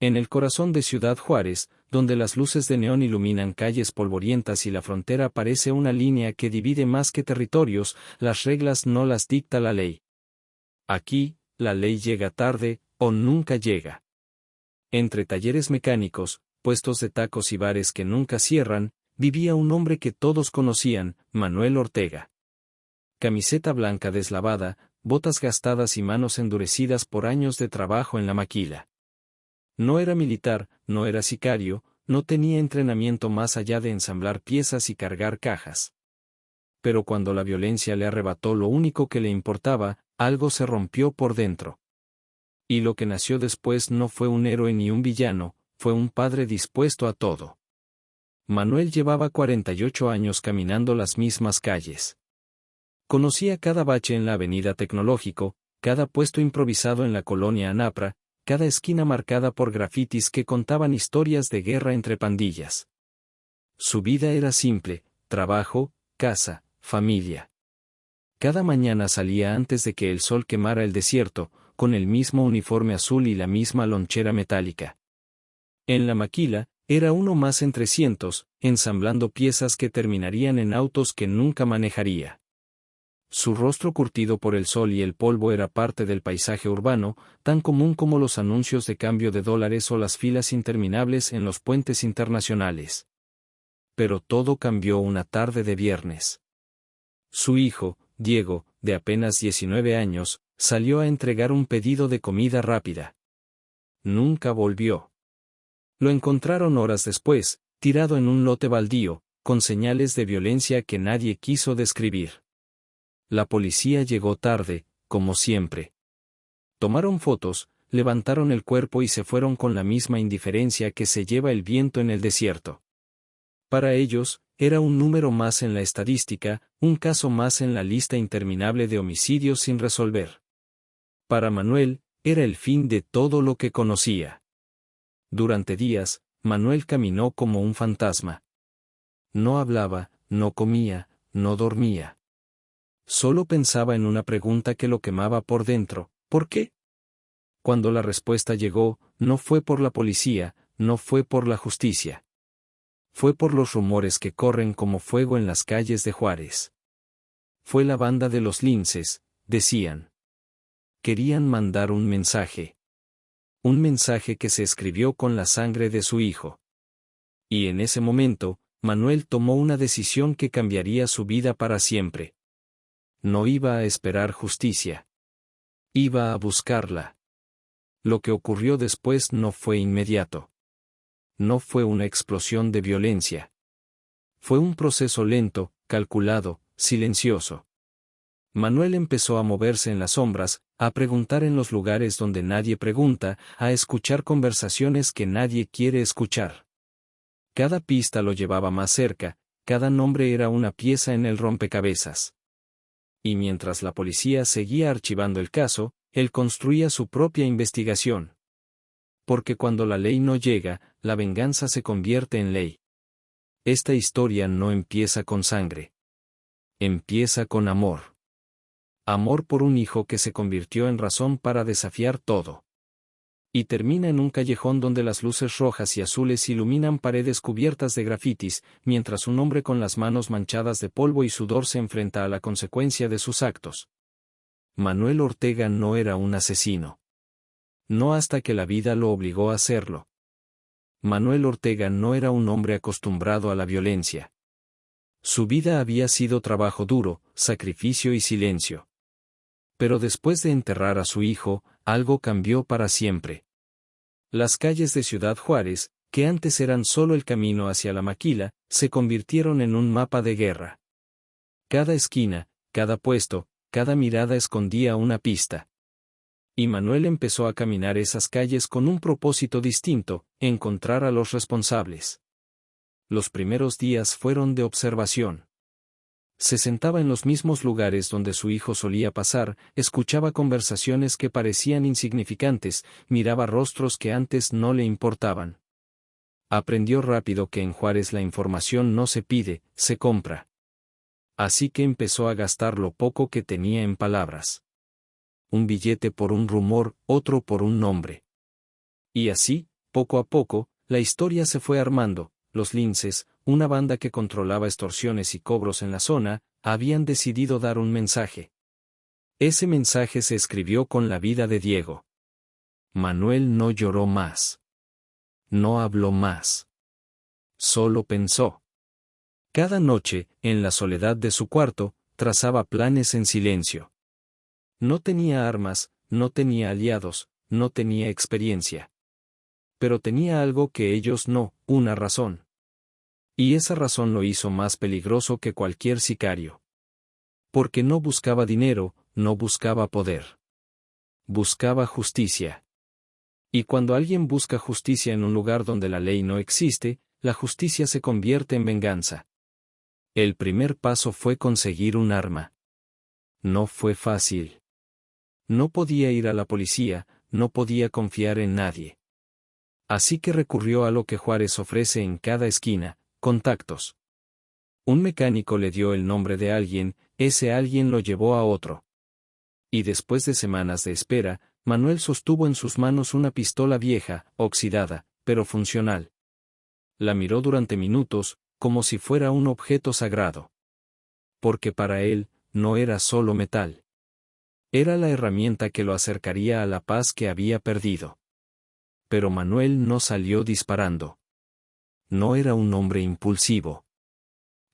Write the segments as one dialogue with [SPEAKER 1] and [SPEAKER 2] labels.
[SPEAKER 1] En el corazón de Ciudad Juárez, donde las luces de neón iluminan calles polvorientas y la frontera parece una línea que divide más que territorios, las reglas no las dicta la ley. Aquí, la ley llega tarde, o nunca llega. Entre talleres mecánicos, puestos de tacos y bares que nunca cierran, vivía un hombre que todos conocían, Manuel Ortega. Camiseta blanca deslavada, botas gastadas y manos endurecidas por años de trabajo en la maquila. No era militar, no era sicario, no tenía entrenamiento más allá de ensamblar piezas y cargar cajas. Pero cuando la violencia le arrebató lo único que le importaba, algo se rompió por dentro. Y lo que nació después no fue un héroe ni un villano, fue un padre dispuesto a todo. Manuel llevaba 48 años caminando las mismas calles. Conocía cada bache en la avenida Tecnológico, cada puesto improvisado en la colonia Anapra, cada esquina marcada por grafitis que contaban historias de guerra entre pandillas. Su vida era simple: trabajo, casa, familia. Cada mañana salía antes de que el sol quemara el desierto, con el mismo uniforme azul y la misma lonchera metálica. En la maquila, era uno más entre cientos, ensamblando piezas que terminarían en autos que nunca manejaría. Su rostro curtido por el sol y el polvo era parte del paisaje urbano, tan común como los anuncios de cambio de dólares o las filas interminables en los puentes internacionales. Pero todo cambió una tarde de viernes. Su hijo, Diego, de apenas 19 años, salió a entregar un pedido de comida rápida. Nunca volvió. Lo encontraron horas después, tirado en un lote baldío, con señales de violencia que nadie quiso describir. La policía llegó tarde, como siempre. Tomaron fotos, levantaron el cuerpo y se fueron con la misma indiferencia que se lleva el viento en el desierto. Para ellos, era un número más en la estadística, un caso más en la lista interminable de homicidios sin resolver. Para Manuel, era el fin de todo lo que conocía. Durante días, Manuel caminó como un fantasma. No hablaba, no comía, no dormía. Solo pensaba en una pregunta que lo quemaba por dentro: ¿por qué? Cuando la respuesta llegó, no fue por la policía, no fue por la justicia. Fue por los rumores que corren como fuego en las calles de Juárez. Fue la banda de los linces, decían. Querían mandar un mensaje. Un mensaje que se escribió con la sangre de su hijo. Y en ese momento, Manuel tomó una decisión que cambiaría su vida para siempre. No iba a esperar justicia. Iba a buscarla. Lo que ocurrió después no fue inmediato. No fue una explosión de violencia. Fue un proceso lento, calculado, silencioso. Manuel empezó a moverse en las sombras, a preguntar en los lugares donde nadie pregunta, a escuchar conversaciones que nadie quiere escuchar. Cada pista lo llevaba más cerca, cada nombre era una pieza en el rompecabezas. Y mientras la policía seguía archivando el caso, él construía su propia investigación. Porque cuando la ley no llega, la venganza se convierte en ley. Esta historia no empieza con sangre. Empieza con amor. Amor por un hijo que se convirtió en razón para desafiar todo. Y termina en un callejón donde las luces rojas y azules iluminan paredes cubiertas de grafitis, mientras un hombre con las manos manchadas de polvo y sudor se enfrenta a la consecuencia de sus actos. Manuel Ortega no era un asesino. No hasta que la vida lo obligó a hacerlo. Manuel Ortega no era un hombre acostumbrado a la violencia. Su vida había sido trabajo duro, sacrificio y silencio. Pero después de enterrar a su hijo, algo cambió para siempre. Las calles de Ciudad Juárez, que antes eran solo el camino hacia la maquila, se convirtieron en un mapa de guerra. Cada esquina, cada puesto, cada mirada escondía una pista. Y Manuel empezó a caminar esas calles con un propósito distinto: encontrar a los responsables. Los primeros días fueron de observación. Se sentaba en los mismos lugares donde su hijo solía pasar, escuchaba conversaciones que parecían insignificantes, miraba rostros que antes no le importaban. Aprendió rápido que en Juárez la información no se pide, se compra. Así que empezó a gastar lo poco que tenía en palabras. Un billete por un rumor, otro por un nombre. Y así, Poco a poco, la historia se fue armando. Los linces, una banda que controlaba extorsiones y cobros en la zona, habían decidido dar un mensaje. Ese mensaje se escribió con la vida de Diego. Manuel no lloró más. No habló más. Solo pensó. Cada noche, en la soledad de su cuarto, trazaba planes en silencio. No tenía armas, no tenía aliados, no tenía experiencia. Pero tenía algo que ellos no, una razón. Y esa razón lo hizo más peligroso que cualquier sicario. Porque no buscaba dinero, no buscaba poder. Buscaba justicia. Y cuando alguien busca justicia en un lugar donde la ley no existe, la justicia se convierte en venganza. El primer paso fue conseguir un arma. No fue fácil. No podía ir a la policía, no podía confiar en nadie. Así que recurrió a lo que Juárez ofrece en cada esquina: contactos. Un mecánico le dio el nombre de alguien, ese alguien lo llevó a otro. Y después de semanas de espera, Manuel sostuvo en sus manos una pistola vieja, oxidada, pero funcional. La miró durante minutos, como si fuera un objeto sagrado. Porque para él, no era solo metal. Era la herramienta que lo acercaría a la paz que había perdido. Pero Manuel no salió disparando. No era un hombre impulsivo.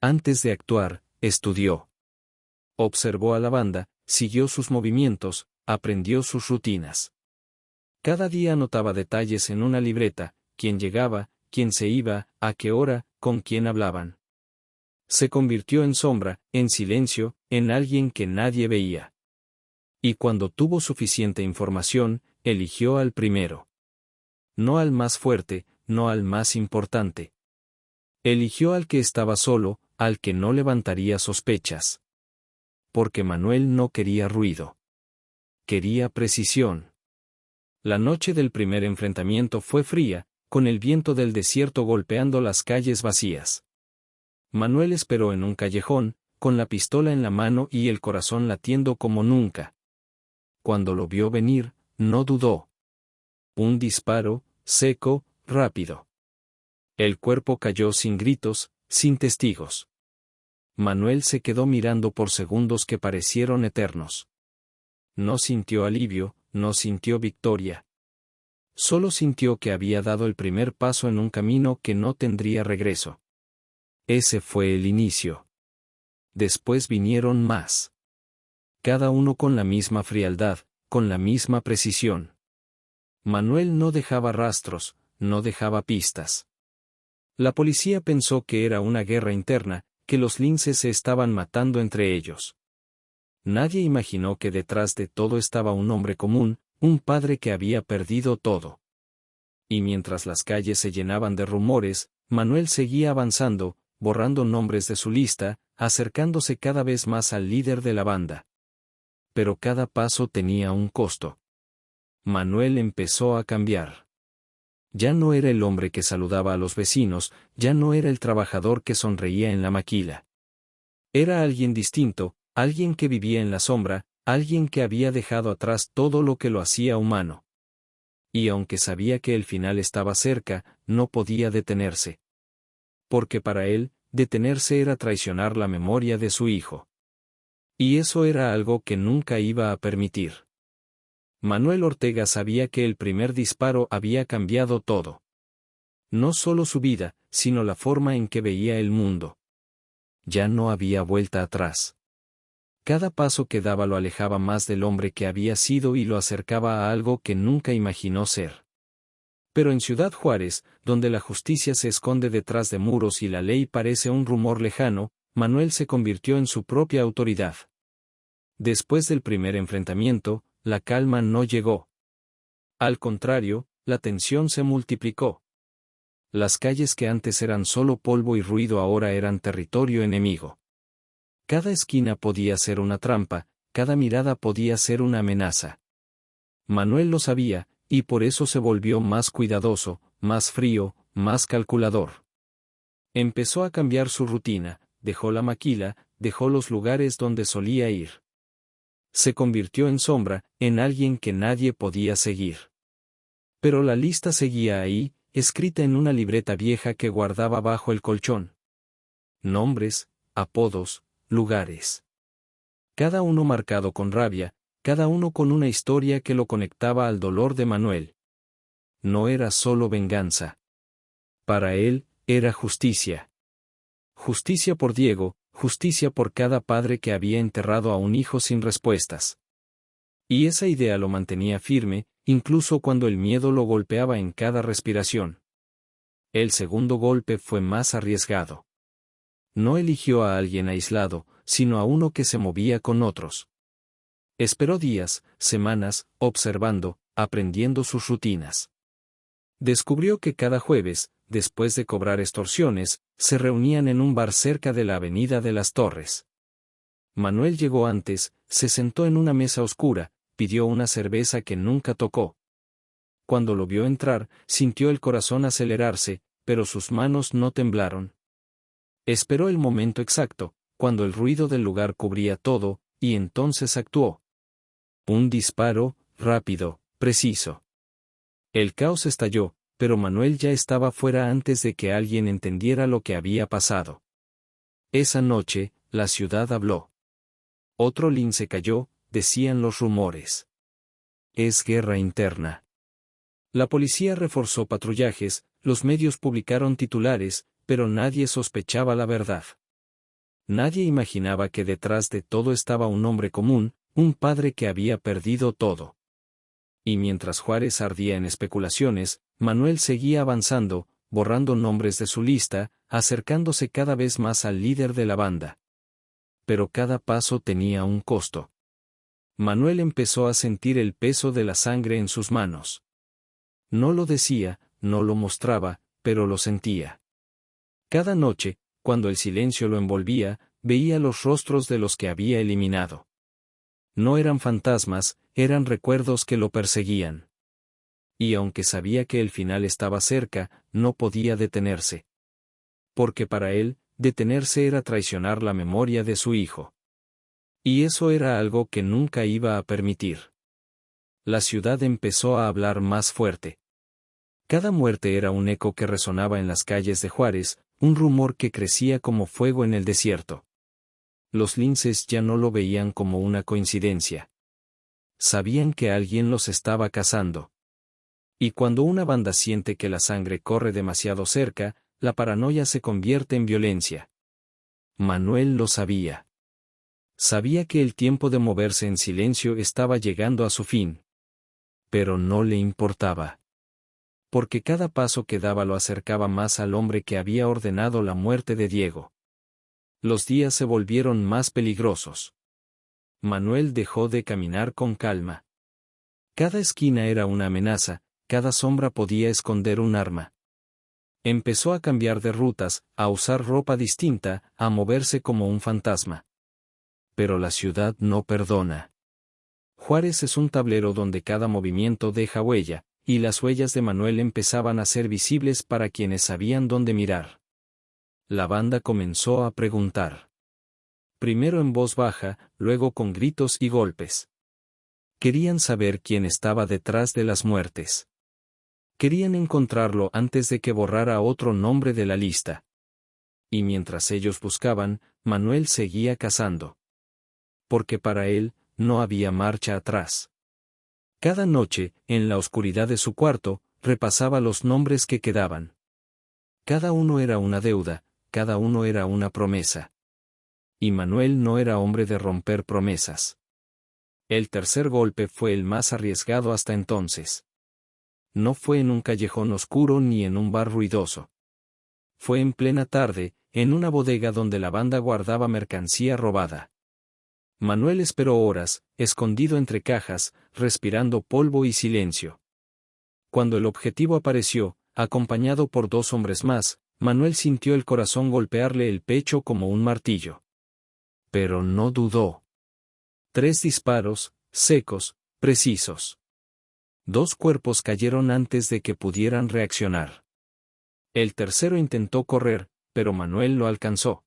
[SPEAKER 1] Antes de actuar, estudió. Observó a la banda, siguió sus movimientos, aprendió sus rutinas. Cada día anotaba detalles en una libreta: quién llegaba, quién se iba, a qué hora, con quién hablaban. Se convirtió en sombra, en silencio, en alguien que nadie veía. Y cuando tuvo suficiente información, eligió al primero. No al más fuerte, no al más importante. Eligió al que estaba solo, al que no levantaría sospechas. Porque Manuel no quería ruido. Quería precisión. La noche del primer enfrentamiento fue fría, con el viento del desierto golpeando las calles vacías. Manuel esperó en un callejón, con la pistola en la mano y el corazón latiendo como nunca. Cuando lo vio venir, no dudó. Un disparo, seco, rápido. El cuerpo cayó sin gritos, sin testigos. Manuel se quedó mirando por segundos que parecieron eternos. No sintió alivio, no sintió victoria. Solo sintió que había dado el primer paso en un camino que no tendría regreso. Ese fue el inicio. Después vinieron más. Cada uno con la misma frialdad, con la misma precisión. Manuel no dejaba rastros, no dejaba pistas. La policía pensó que era una guerra interna, que los linces se estaban matando entre ellos. Nadie imaginó que detrás de todo estaba un hombre común, un padre que había perdido todo. Y mientras las calles se llenaban de rumores, Manuel seguía avanzando, borrando nombres de su lista, acercándose cada vez más al líder de la banda. Pero cada paso tenía un costo. Manuel empezó a cambiar. Ya no era el hombre que saludaba a los vecinos, ya no era el trabajador que sonreía en la maquila. Era alguien distinto, alguien que vivía en la sombra, alguien que había dejado atrás todo lo que lo hacía humano. Y aunque sabía que el final estaba cerca, no podía detenerse. Porque para él, detenerse era traicionar la memoria de su hijo. Y eso era algo que nunca iba a permitir. Manuel Ortega sabía que el primer disparo había cambiado todo. No solo su vida, sino la forma en que veía el mundo. Ya no había vuelta atrás. Cada paso que daba lo alejaba más del hombre que había sido y lo acercaba a algo que nunca imaginó ser. Pero en Ciudad Juárez, donde la justicia se esconde detrás de muros y la ley parece un rumor lejano, Manuel se convirtió en su propia autoridad. Después del primer enfrentamiento, la calma no llegó. Al contrario, la tensión se multiplicó. Las calles que antes eran solo polvo y ruido ahora eran territorio enemigo. Cada esquina podía ser una trampa, cada mirada podía ser una amenaza. Manuel lo sabía, y por eso se volvió más cuidadoso, más frío, más calculador. Empezó a cambiar su rutina, dejó la maquila, dejó los lugares donde solía ir. Se convirtió en sombra, en alguien que nadie podía seguir. Pero la lista seguía ahí, escrita en una libreta vieja que guardaba bajo el colchón. Nombres, apodos, lugares. Cada uno marcado con rabia, cada uno con una historia que lo conectaba al dolor de Manuel. No era solo venganza. Para él, era justicia. Justicia por Diego, justicia por cada padre que había enterrado a un hijo sin respuestas. Y esa idea lo mantenía firme, incluso cuando el miedo lo golpeaba en cada respiración. El segundo golpe fue más arriesgado. No eligió a alguien aislado, sino a uno que se movía con otros. Esperó días, semanas, observando, aprendiendo sus rutinas. Descubrió que cada jueves, después de cobrar extorsiones, se reunían en un bar cerca de la Avenida de las Torres. Manuel llegó antes, se sentó en una mesa oscura, pidió una cerveza que nunca tocó. Cuando lo vio entrar, sintió el corazón acelerarse, pero sus manos no temblaron. Esperó el momento exacto, cuando el ruido del lugar cubría todo, y entonces actuó. Un disparo, rápido, preciso. El caos estalló, pero Manuel ya estaba fuera antes de que alguien entendiera lo que había pasado. Esa noche, la ciudad habló. Otro lince cayó, decían los rumores. Es guerra interna. La policía reforzó patrullajes, los medios publicaron titulares, pero nadie sospechaba la verdad. Nadie imaginaba que detrás de todo estaba un hombre común, un padre que había perdido todo. Y mientras Juárez ardía en especulaciones, Manuel seguía avanzando, borrando nombres de su lista, acercándose cada vez más al líder de la banda. Pero cada paso tenía un costo. Manuel empezó a sentir el peso de la sangre en sus manos. No lo decía, no lo mostraba, pero lo sentía. Cada noche, cuando el silencio lo envolvía, veía los rostros de los que había eliminado. No eran fantasmas, eran recuerdos que lo perseguían. Y aunque sabía que el final estaba cerca, no podía detenerse. Porque para él, detenerse era traicionar la memoria de su hijo. Y eso era algo que nunca iba a permitir. La ciudad empezó a hablar más fuerte. Cada muerte era un eco que resonaba en las calles de Juárez, un rumor que crecía como fuego en el desierto. Los linces ya no lo veían como una coincidencia. Sabían que alguien los estaba cazando. Y cuando una banda siente que la sangre corre demasiado cerca, la paranoia se convierte en violencia. Manuel lo sabía. Sabía que el tiempo de moverse en silencio estaba llegando a su fin. Pero no le importaba. Porque cada paso que daba lo acercaba más al hombre que había ordenado la muerte de Diego. Los días se volvieron más peligrosos. Manuel dejó de caminar con calma. Cada esquina era una amenaza, cada sombra podía esconder un arma. Empezó a cambiar de rutas, a usar ropa distinta, a moverse como un fantasma. Pero la ciudad no perdona. Juárez es un tablero donde cada movimiento deja huella, y las huellas de Manuel empezaban a ser visibles para quienes sabían dónde mirar. La banda comenzó a preguntar. Primero en voz baja, luego con gritos y golpes. Querían saber quién estaba detrás de las muertes. Querían encontrarlo antes de que borrara otro nombre de la lista. Y mientras ellos buscaban, Manuel seguía cazando. Porque para él, no había marcha atrás. Cada noche, en la oscuridad de su cuarto, repasaba los nombres que quedaban. Cada uno era una deuda, cada uno era una promesa. Y Manuel no era hombre de romper promesas. El tercer golpe fue el más arriesgado hasta entonces. No fue en un callejón oscuro ni en un bar ruidoso. Fue en plena tarde, en una bodega donde la banda guardaba mercancía robada. Manuel esperó horas, escondido entre cajas, respirando polvo y silencio. Cuando el objetivo apareció, acompañado por dos hombres más, Manuel sintió el corazón golpearle el pecho como un martillo. Pero no dudó. 3 disparos, secos, precisos. 2 cuerpos cayeron antes de que pudieran reaccionar. El tercero intentó correr, pero Manuel lo alcanzó.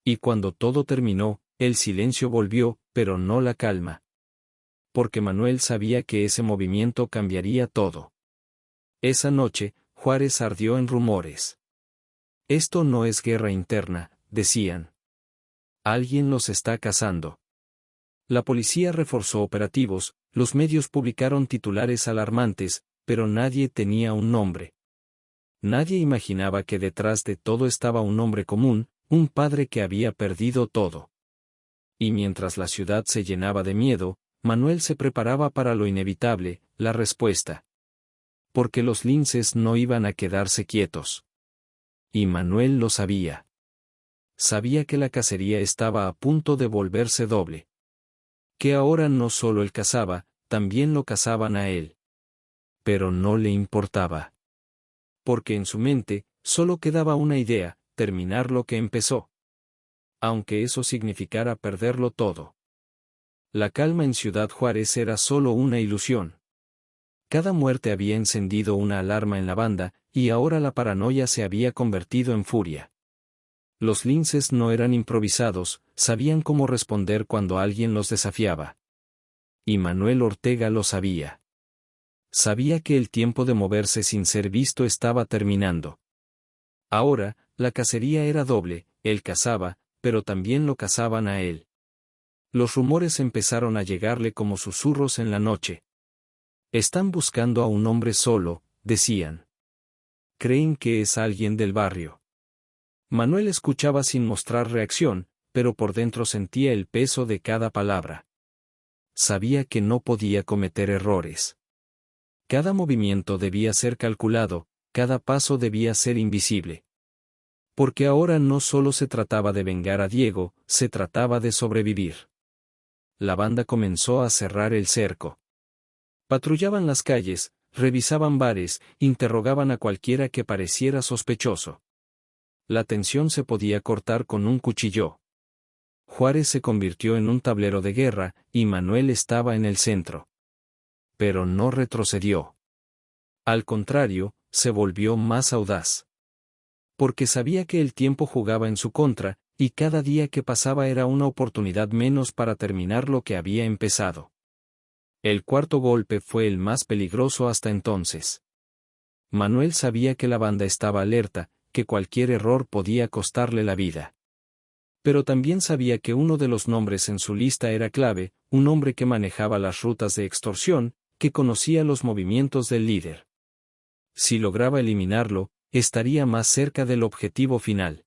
[SPEAKER 1] Y cuando todo terminó, el silencio volvió, pero no la calma. Porque Manuel sabía que ese movimiento cambiaría todo. Esa noche, Juárez ardió en rumores. Esto no es guerra interna, decían. Alguien los está cazando. La policía reforzó operativos, los medios publicaron titulares alarmantes, pero nadie tenía un nombre. Nadie imaginaba que detrás de todo estaba un hombre común, un padre que había perdido todo. Y mientras la ciudad se llenaba de miedo, Manuel se preparaba para lo inevitable, la respuesta. Porque los linces no iban a quedarse quietos. Y Manuel lo sabía. Sabía que la cacería estaba a punto de volverse doble. Que ahora no solo él cazaba, también lo cazaban a él. Pero no le importaba. Porque en su mente, solo quedaba una idea, terminar lo que empezó. Aunque eso significara perderlo todo. La calma en Ciudad Juárez era solo una ilusión. Cada muerte había encendido una alarma en la banda, y ahora la paranoia se había convertido en furia. Los linces no eran improvisados, sabían cómo responder cuando alguien los desafiaba. Y Manuel Ortega lo sabía. Sabía que el tiempo de moverse sin ser visto estaba terminando. Ahora, la cacería era doble, él cazaba, pero también lo cazaban a él. Los rumores empezaron a llegarle como susurros en la noche. Están buscando a un hombre solo, decían. Creen que es alguien del barrio. Manuel escuchaba sin mostrar reacción, pero por dentro sentía el peso de cada palabra. Sabía que no podía cometer errores. Cada movimiento debía ser calculado, cada paso debía ser invisible. Porque ahora no solo se trataba de vengar a Diego, se trataba de sobrevivir. La banda comenzó a cerrar el cerco. Patrullaban las calles, revisaban bares, interrogaban a cualquiera que pareciera sospechoso. La tensión se podía cortar con un cuchillo. Juárez se convirtió en un tablero de guerra, y Manuel estaba en el centro. Pero no retrocedió. Al contrario, se volvió más audaz. Porque sabía que el tiempo jugaba en su contra, y cada día que pasaba era una oportunidad menos para terminar lo que había empezado. El cuarto golpe fue el más peligroso hasta entonces. Manuel sabía que la banda estaba alerta, que cualquier error podía costarle la vida. Pero también sabía que uno de los nombres en su lista era clave, un hombre que manejaba las rutas de extorsión, que conocía los movimientos del líder. Si lograba eliminarlo, estaría más cerca del objetivo final.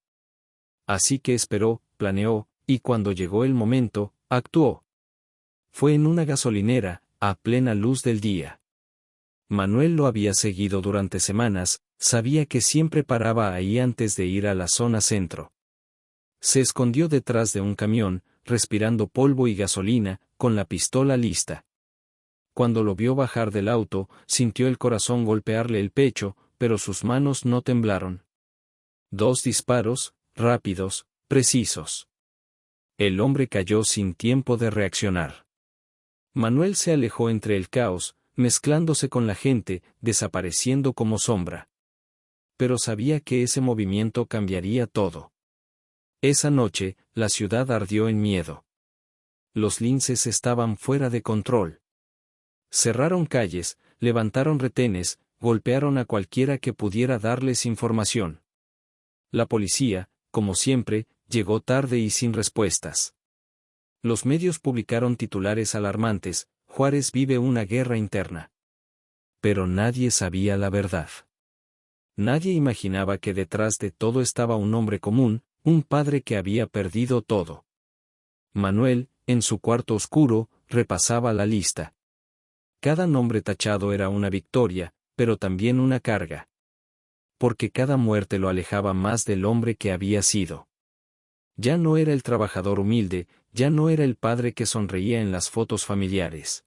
[SPEAKER 1] Así que esperó, planeó, y cuando llegó el momento, actuó. Fue en una gasolinera, a plena luz del día. Manuel lo había seguido durante semanas, sabía que siempre paraba ahí antes de ir a la zona centro. Se escondió detrás de un camión, respirando polvo y gasolina, con la pistola lista. Cuando lo vio bajar del auto, sintió el corazón golpearle el pecho, pero sus manos no temblaron. 2 disparos, rápidos, precisos. El hombre cayó sin tiempo de reaccionar. Manuel se alejó entre el caos, mezclándose con la gente, desapareciendo como sombra. Pero sabía que ese movimiento cambiaría todo. Esa noche, la ciudad ardió en miedo. Los linces estaban fuera de control. Cerraron calles, levantaron retenes, golpearon a cualquiera que pudiera darles información. La policía, como siempre, llegó tarde y sin respuestas. Los medios publicaron titulares alarmantes: Juárez vive una guerra interna. Pero nadie sabía la verdad. Nadie imaginaba que detrás de todo estaba un hombre común, un padre que había perdido todo. Manuel, en su cuarto oscuro, repasaba la lista. Cada nombre tachado era una victoria, pero también una carga. Porque cada muerte lo alejaba más del hombre que había sido. Ya no era el trabajador humilde, ya no era el padre que sonreía en las fotos familiares.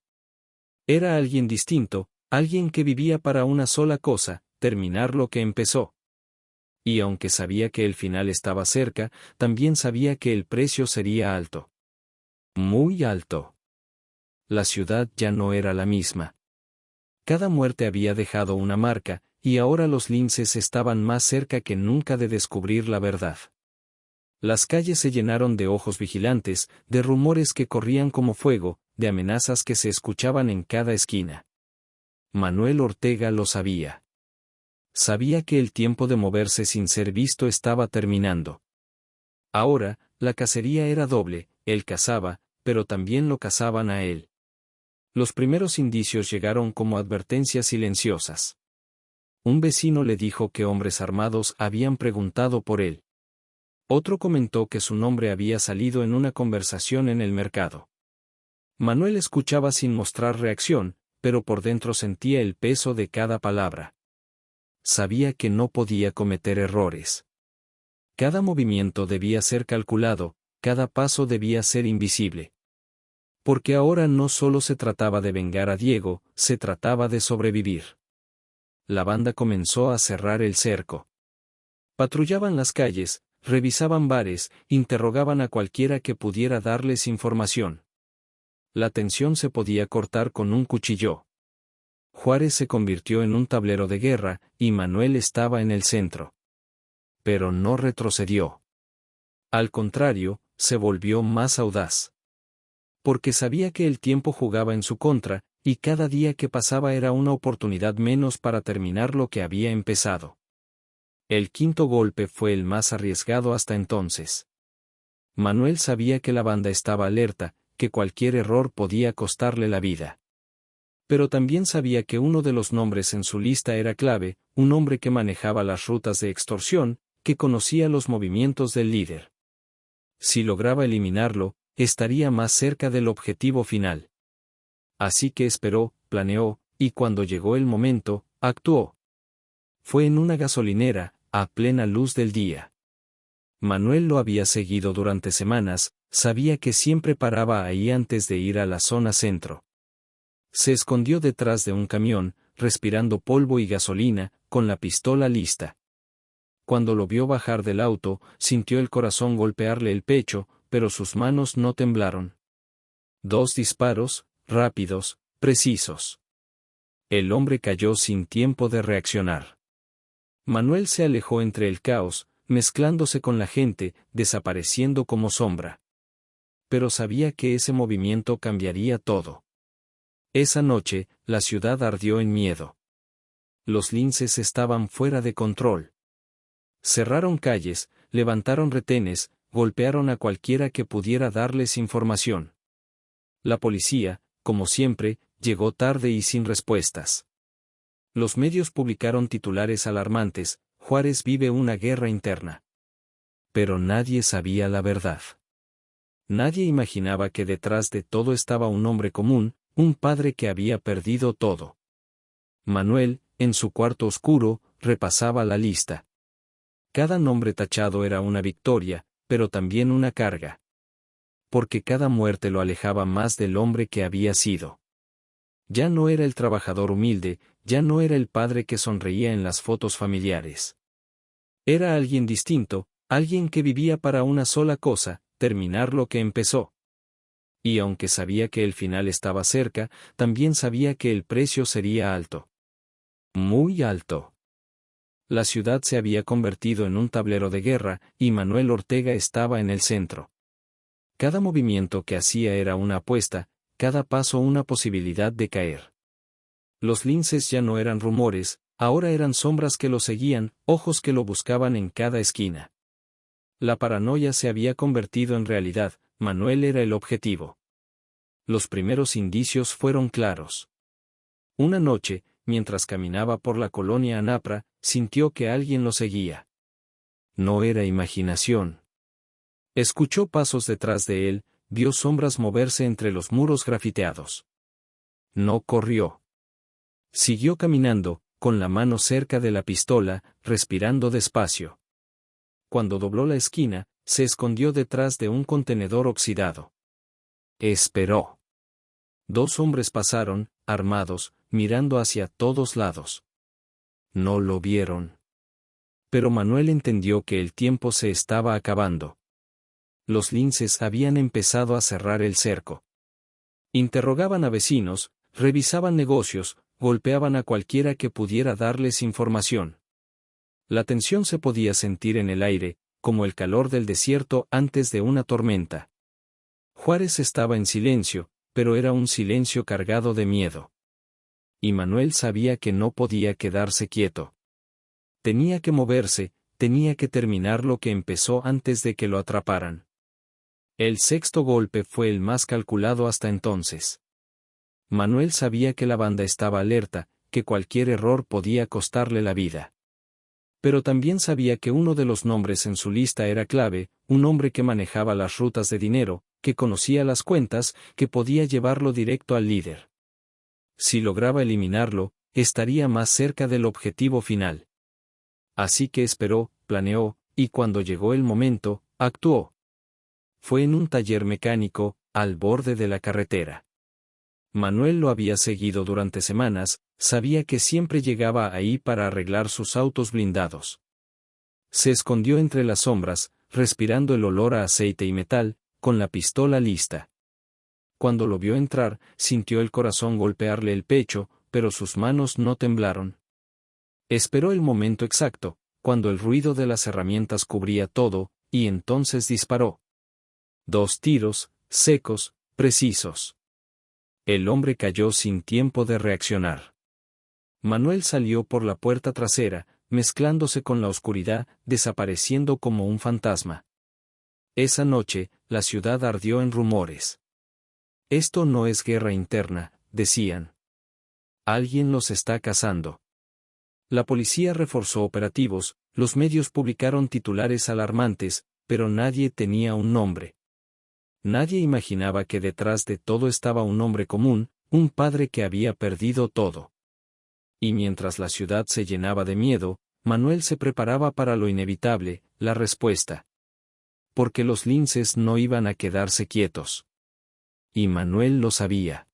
[SPEAKER 1] Era alguien distinto, alguien que vivía para una sola cosa: terminar lo que empezó. Y aunque sabía que el final estaba cerca, también sabía que el precio sería alto. Muy alto. La ciudad ya no era la misma. Cada muerte había dejado una marca, y ahora los linces estaban más cerca que nunca de descubrir la verdad. Las calles se llenaron de ojos vigilantes, de rumores que corrían como fuego, de amenazas que se escuchaban en cada esquina. Manuel Ortega lo sabía. Sabía que el tiempo de moverse sin ser visto estaba terminando. Ahora, la cacería era doble, él cazaba, pero también lo cazaban a él. Los primeros indicios llegaron como advertencias silenciosas. Un vecino le dijo que hombres armados habían preguntado por él. Otro comentó que su nombre había salido en una conversación en el mercado. Manuel escuchaba sin mostrar reacción, pero por dentro sentía el peso de cada palabra. Sabía que no podía cometer errores. Cada movimiento debía ser calculado, cada paso debía ser invisible. Porque ahora no solo se trataba de vengar a Diego, se trataba de sobrevivir. La banda comenzó a cerrar el cerco. Patrullaban las calles, revisaban bares, interrogaban a cualquiera que pudiera darles información. La tensión se podía cortar con un cuchillo. Juárez se convirtió en un tablero de guerra, y Manuel estaba en el centro. Pero no retrocedió. Al contrario, se volvió más audaz. Porque sabía que el tiempo jugaba en su contra, y cada día que pasaba era una oportunidad menos para terminar lo que había empezado. El quinto golpe fue el más arriesgado hasta entonces. Manuel sabía que la banda estaba alerta, que cualquier error podía costarle la vida. Pero también sabía que uno de los nombres en su lista era clave, un hombre que manejaba las rutas de extorsión, que conocía los movimientos del líder. Si lograba eliminarlo, estaría más cerca del objetivo final. Así que esperó, planeó, y cuando llegó el momento, actuó. Fue en una gasolinera, a plena luz del día. Manuel lo había seguido durante semanas, sabía que siempre paraba ahí antes de ir a la zona centro. Se escondió detrás de un camión, respirando polvo y gasolina, con la pistola lista. Cuando lo vio bajar del auto, sintió el corazón golpearle el pecho, pero sus manos no temblaron. 2 disparos, rápidos, precisos. El hombre cayó sin tiempo de reaccionar. Manuel se alejó entre el caos, mezclándose con la gente, desapareciendo como sombra. Pero sabía que ese movimiento cambiaría todo. Esa noche, la ciudad ardió en miedo. Los linces estaban fuera de control. Cerraron calles, levantaron retenes, golpearon a cualquiera que pudiera darles información. La policía, como siempre, llegó tarde y sin respuestas. Los medios publicaron titulares alarmantes: Juárez vive una guerra interna. Pero nadie sabía la verdad. Nadie imaginaba que detrás de todo estaba un hombre común, un padre que había perdido todo. Manuel, en su cuarto oscuro, repasaba la lista. Cada nombre tachado era una victoria, pero también una carga. Porque cada muerte lo alejaba más del hombre que había sido. Ya no era el trabajador humilde, ya no era el padre que sonreía en las fotos familiares. Era alguien distinto, alguien que vivía para una sola cosa: terminar lo que empezó. Y aunque sabía que el final estaba cerca, también sabía que el precio sería alto. Muy alto. La ciudad se había convertido en un tablero de guerra, y Manuel Ortega estaba en el centro. Cada movimiento que hacía era una apuesta, cada paso una posibilidad de caer. Los linces ya no eran rumores, ahora eran sombras que lo seguían, ojos que lo buscaban en cada esquina. La paranoia se había convertido en realidad, Manuel era el objetivo. Los primeros indicios fueron claros. Una noche, mientras caminaba por la colonia Anapra, sintió que alguien lo seguía. No era imaginación. Escuchó pasos detrás de él, vio sombras moverse entre los muros grafiteados. No corrió. Siguió caminando, con la mano cerca de la pistola, respirando despacio. Cuando dobló la esquina, se escondió detrás de un contenedor oxidado. Esperó. 2 hombres pasaron, armados, mirando hacia todos lados. No lo vieron. Pero Manuel entendió que el tiempo se estaba acabando. Los linces habían empezado a cerrar el cerco. Interrogaban a vecinos, revisaban negocios, golpeaban a cualquiera que pudiera darles información. La tensión se podía sentir en el aire, como el calor del desierto antes de una tormenta. Juárez estaba en silencio, pero era un silencio cargado de miedo. Y Manuel sabía que no podía quedarse quieto. Tenía que moverse, tenía que terminar lo que empezó antes de que lo atraparan. El sexto golpe fue el más calculado hasta entonces. Manuel sabía que la banda estaba alerta, que cualquier error podía costarle la vida. Pero también sabía que uno de los nombres en su lista era clave, un hombre que manejaba las rutas de dinero, que conocía las cuentas, que podía llevarlo directo al líder. Si lograba eliminarlo, estaría más cerca del objetivo final. Así que esperó, planeó, y cuando llegó el momento, actuó. Fue en un taller mecánico, al borde de la carretera. Manuel lo había seguido durante semanas, sabía que siempre llegaba ahí para arreglar sus autos blindados. Se escondió entre las sombras, respirando el olor a aceite y metal, con la pistola lista. Cuando lo vio entrar, sintió el corazón golpearle el pecho, pero sus manos no temblaron. Esperó el momento exacto, cuando el ruido de las herramientas cubría todo, y entonces disparó. 2 tiros, secos, precisos. El hombre cayó sin tiempo de reaccionar. Manuel salió por la puerta trasera, mezclándose con la oscuridad, desapareciendo como un fantasma. Esa noche, la ciudad ardió en rumores. Esto no es guerra interna, decían. Alguien los está cazando. La policía reforzó operativos, los medios publicaron titulares alarmantes, pero nadie tenía un nombre. Nadie imaginaba que detrás de todo estaba un hombre común, un padre que había perdido todo. Y mientras la ciudad se llenaba de miedo, Manuel se preparaba para lo inevitable, la respuesta. Porque los linces no iban a quedarse quietos. Y Manuel lo sabía.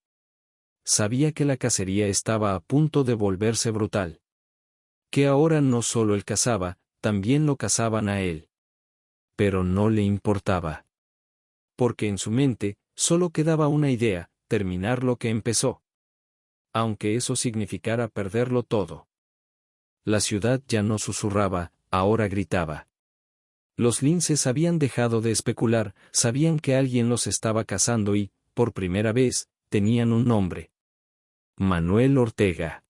[SPEAKER 1] Sabía que la cacería estaba a punto de volverse brutal. Que ahora no solo él cazaba, también lo cazaban a él. Pero no le importaba. Porque en su mente, solo quedaba una idea, terminar lo que empezó. Aunque eso significara perderlo todo. La ciudad ya no susurraba, ahora gritaba. Los linces habían dejado de especular, sabían que alguien los estaba cazando y, por primera vez, tenían un nombre. Manuel Ortega.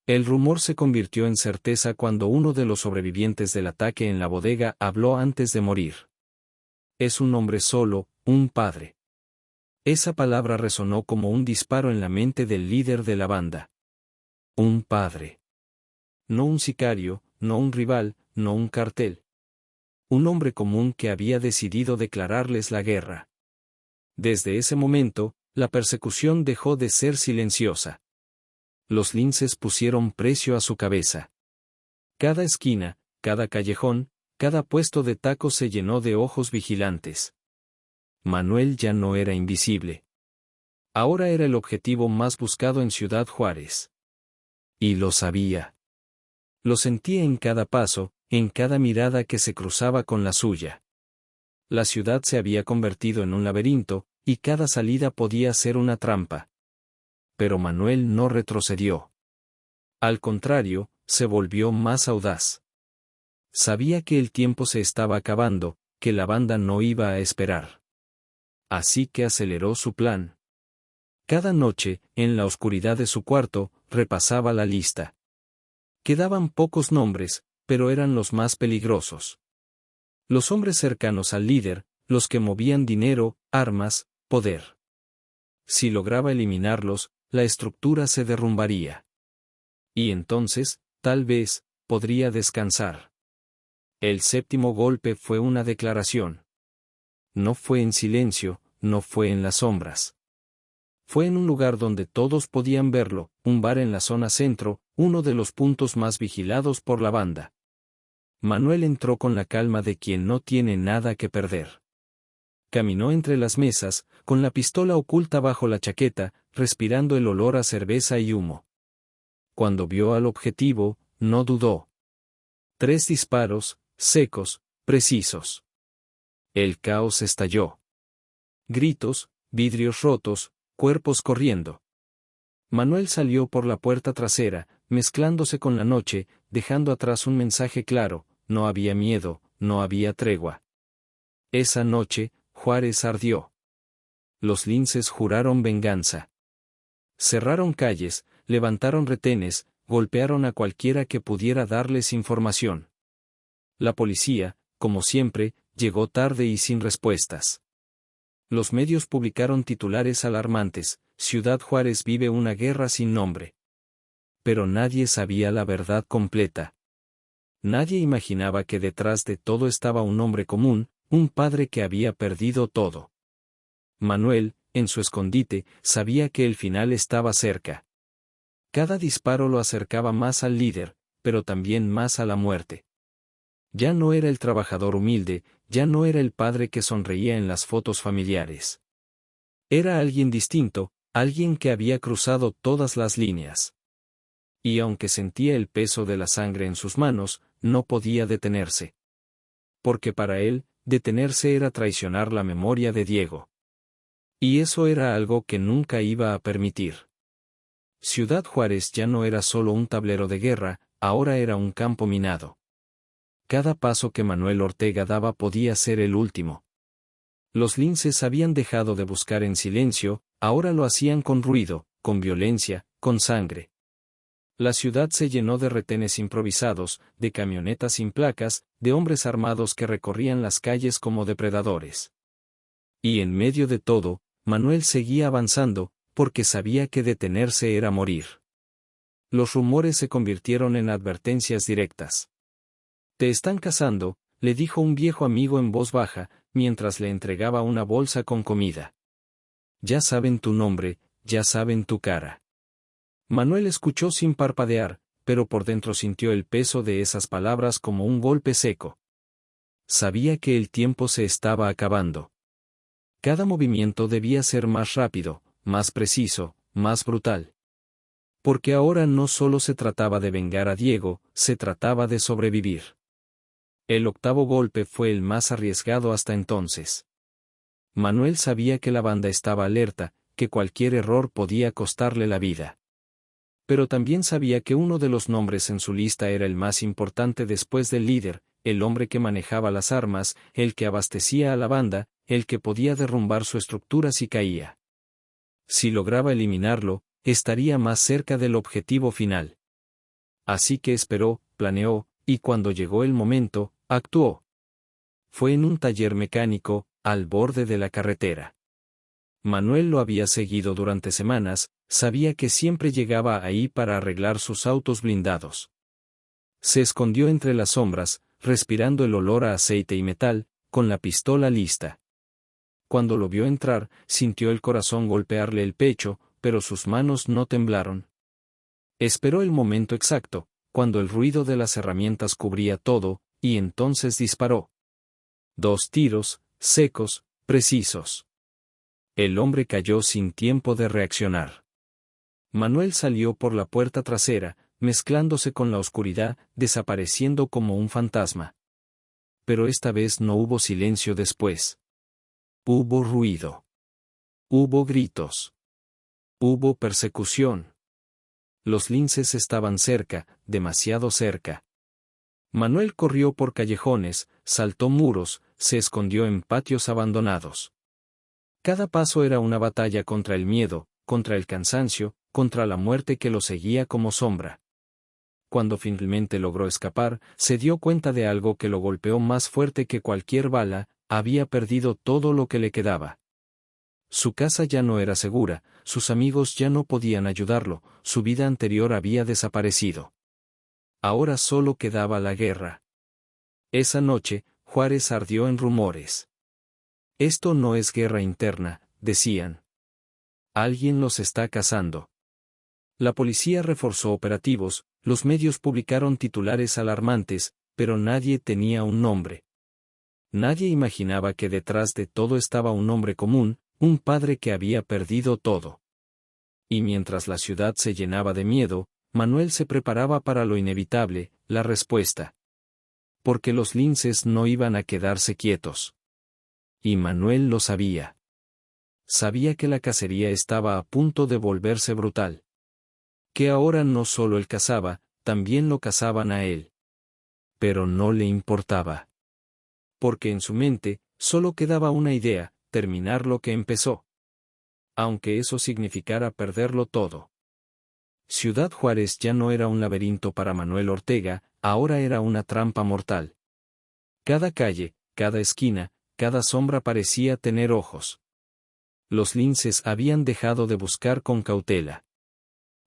[SPEAKER 1] El rumor se convirtió en certeza cuando uno de los sobrevivientes del ataque en la bodega habló antes de morir. Es un hombre solo, un padre. Esa palabra resonó como un disparo en la mente del líder de la banda. Un padre. No un sicario, no un rival, no un cartel. Un hombre común que había decidido declararles la guerra. Desde ese momento, la persecución dejó de ser silenciosa. Los linces pusieron precio a su cabeza. Cada esquina, cada callejón, cada puesto de tacos se llenó de ojos vigilantes. Manuel ya no era invisible. Ahora era el objetivo más buscado en Ciudad Juárez. Y lo sabía. Lo sentía en cada paso, en cada mirada que se cruzaba con la suya. La ciudad se había convertido en un laberinto, y cada salida podía ser una trampa. Pero Manuel no retrocedió. Al contrario, se volvió más audaz. Sabía que el tiempo se estaba acabando, que la banda no iba a esperar. Así que aceleró su plan. Cada noche, en la oscuridad de su cuarto, repasaba la lista. Quedaban pocos nombres, pero eran los más peligrosos. Los hombres cercanos al líder, los que movían dinero, armas, poder. Si lograba eliminarlos, la estructura se derrumbaría. Y entonces, tal vez, podría descansar. El séptimo golpe fue una declaración. No fue en silencio, no fue en las sombras. Fue en un lugar donde todos podían verlo, un bar en la zona centro, uno de los puntos más vigilados por la banda. Manuel entró con la calma de quien no tiene nada que perder. Caminó entre las mesas, con la pistola oculta bajo la chaqueta, respirando el olor a cerveza y humo. Cuando vio al objetivo, no dudó. 3 disparos, secos, precisos. El caos estalló. Gritos, vidrios rotos, cuerpos corriendo. Manuel salió por la puerta trasera, mezclándose con la noche, dejando atrás un mensaje claro: no había miedo, no había tregua. Esa noche, Juárez ardió. Los linces juraron venganza. Cerraron calles, levantaron retenes, golpearon a cualquiera que pudiera darles información. La policía, como siempre, llegó tarde y sin respuestas. Los medios publicaron titulares alarmantes: Ciudad Juárez vive una guerra sin nombre. Pero nadie sabía la verdad completa. Nadie imaginaba que detrás de todo estaba un hombre común, un padre que había perdido todo. Manuel, en su escondite, sabía que el final estaba cerca. Cada disparo lo acercaba más al líder, pero también más a la muerte. Ya no era el trabajador humilde, ya no era el padre que sonreía en las fotos familiares. Era alguien distinto, alguien que había cruzado todas las líneas. Y aunque sentía el peso de la sangre en sus manos, no podía detenerse. Porque para él, detenerse era traicionar la memoria de Diego. Y eso era algo que nunca iba a permitir. Ciudad Juárez ya no era solo un tablero de guerra, ahora era un campo minado. Cada paso que Manuel Ortega daba podía ser el último. Los linces habían dejado de buscar en silencio, ahora lo hacían con ruido, con violencia, con sangre. La ciudad se llenó de retenes improvisados, de camionetas sin placas, de hombres armados que recorrían las calles como depredadores. Y en medio de todo, Manuel seguía avanzando, porque sabía que detenerse era morir. Los rumores se convirtieron en advertencias directas. «Te están cazando», le dijo un viejo amigo en voz baja, mientras le entregaba una bolsa con comida. «Ya saben tu nombre, ya saben tu cara». Manuel escuchó sin parpadear, pero por dentro sintió el peso de esas palabras como un golpe seco. Sabía que el tiempo se estaba acabando. Cada movimiento debía ser más rápido, más preciso, más brutal. Porque ahora no solo se trataba de vengar a Diego, se trataba de sobrevivir. El octavo golpe fue el más arriesgado hasta entonces. Manuel sabía que la banda estaba alerta, que cualquier error podía costarle la vida. Pero también sabía que uno de los nombres en su lista era el más importante después del líder, el hombre que manejaba las armas, el que abastecía a la banda, el que podía derrumbar su estructura si caía. Si lograba eliminarlo, estaría más cerca del objetivo final. Así que esperó, planeó, y cuando llegó el momento, actuó. Fue en un taller mecánico, al borde de la carretera. Manuel lo había seguido durante semanas, sabía que siempre llegaba ahí para arreglar sus autos blindados. Se escondió entre las sombras, respirando el olor a aceite y metal, con la pistola lista. Cuando lo vio entrar, sintió el corazón golpearle el pecho, pero sus manos no temblaron. Esperó el momento exacto, cuando el ruido de las herramientas cubría todo, y entonces disparó. 2 tiros, secos, precisos. El hombre cayó sin tiempo de reaccionar. Manuel salió por la puerta trasera, mezclándose con la oscuridad, desapareciendo como un fantasma. Pero esta vez no hubo silencio después. Hubo ruido. Hubo gritos. Hubo persecución. Los linces estaban cerca, demasiado cerca. Manuel corrió por callejones, saltó muros, se escondió en patios abandonados. Cada paso era una batalla contra el miedo, contra el cansancio, contra la muerte que lo seguía como sombra. Cuando finalmente logró escapar, se dio cuenta de algo que lo golpeó más fuerte que cualquier bala: había perdido todo lo que le quedaba. Su casa ya no era segura, sus amigos ya no podían ayudarlo, su vida anterior había desaparecido. Ahora solo quedaba la guerra. Esa noche, Juárez ardió en rumores. Esto no es guerra interna, decían. Alguien los está cazando. La policía reforzó operativos, los medios publicaron titulares alarmantes, pero nadie tenía un nombre. Nadie imaginaba que detrás de todo estaba un hombre común, un padre que había perdido todo. Y mientras la ciudad se llenaba de miedo, Manuel se preparaba para lo inevitable, la respuesta. Porque los linces no iban a quedarse quietos. Y Manuel lo sabía. Sabía que la cacería estaba a punto de volverse brutal. Que ahora no solo él cazaba, también lo cazaban a él. Pero no le importaba. Porque en su mente, solo quedaba una idea: terminar lo que empezó. Aunque eso significara perderlo todo. Ciudad Juárez ya no era un laberinto para Manuel Ortega, ahora era una trampa mortal. Cada calle, cada esquina, cada sombra parecía tener ojos. Los linces habían dejado de buscar con cautela.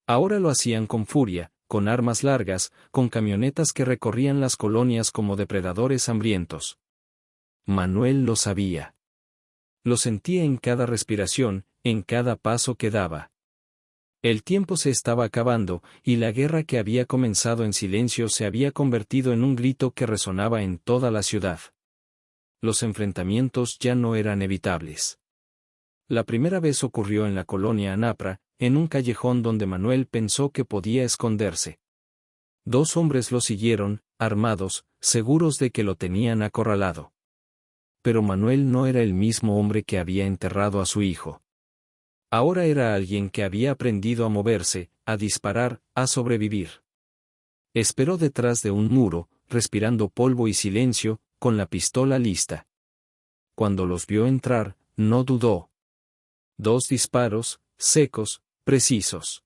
[SPEAKER 1] Ahora lo hacían con furia, con armas largas, con camionetas que recorrían las colonias como depredadores hambrientos. Manuel lo sabía. Lo sentía en cada respiración, en cada paso que daba. El tiempo se estaba acabando, y la guerra que había comenzado en silencio se había convertido en un grito que resonaba en toda la ciudad. Los enfrentamientos ya no eran evitables. La primera vez ocurrió en la colonia Anapra, en un callejón donde Manuel pensó que podía esconderse. Dos hombres lo siguieron, armados, seguros de que lo tenían acorralado. Pero Manuel no era el mismo hombre que había enterrado a su hijo. Ahora era alguien que había aprendido a moverse, a disparar, a sobrevivir. Esperó detrás de un muro, respirando polvo y silencio, con la pistola lista. Cuando los vio entrar, no dudó. 2 disparos, secos, precisos.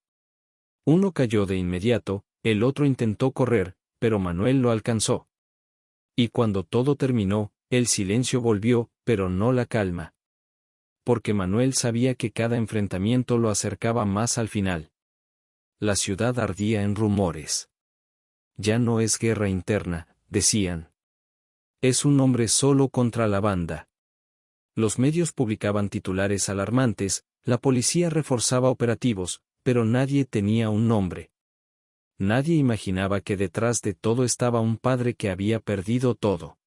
[SPEAKER 1] Uno cayó de inmediato, el otro intentó correr, pero Manuel lo alcanzó. Y cuando todo terminó, el silencio volvió, pero no la calma. Porque Manuel sabía que cada enfrentamiento lo acercaba más al final. La ciudad ardía en rumores. Ya no es guerra interna, decían. Es un hombre solo contra la banda. Los medios publicaban titulares alarmantes, la policía reforzaba operativos, pero nadie tenía un nombre. Nadie imaginaba que detrás de todo estaba un padre que había perdido todo.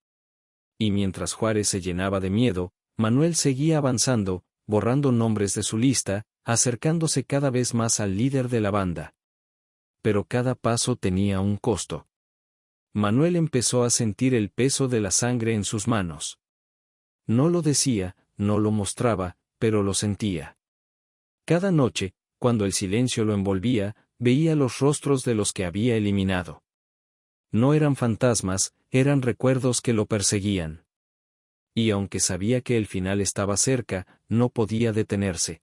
[SPEAKER 1] Y mientras Juárez se llenaba de miedo, Manuel seguía avanzando, borrando nombres de su lista, acercándose cada vez más al líder de la banda. Pero cada paso tenía un costo. Manuel empezó a sentir el peso de la sangre en sus manos. No lo decía, no lo mostraba, pero lo sentía. Cada noche, cuando el silencio lo envolvía, veía los rostros de los que había eliminado. No eran fantasmas, eran recuerdos que lo perseguían. Y aunque sabía que el final estaba cerca, no podía detenerse.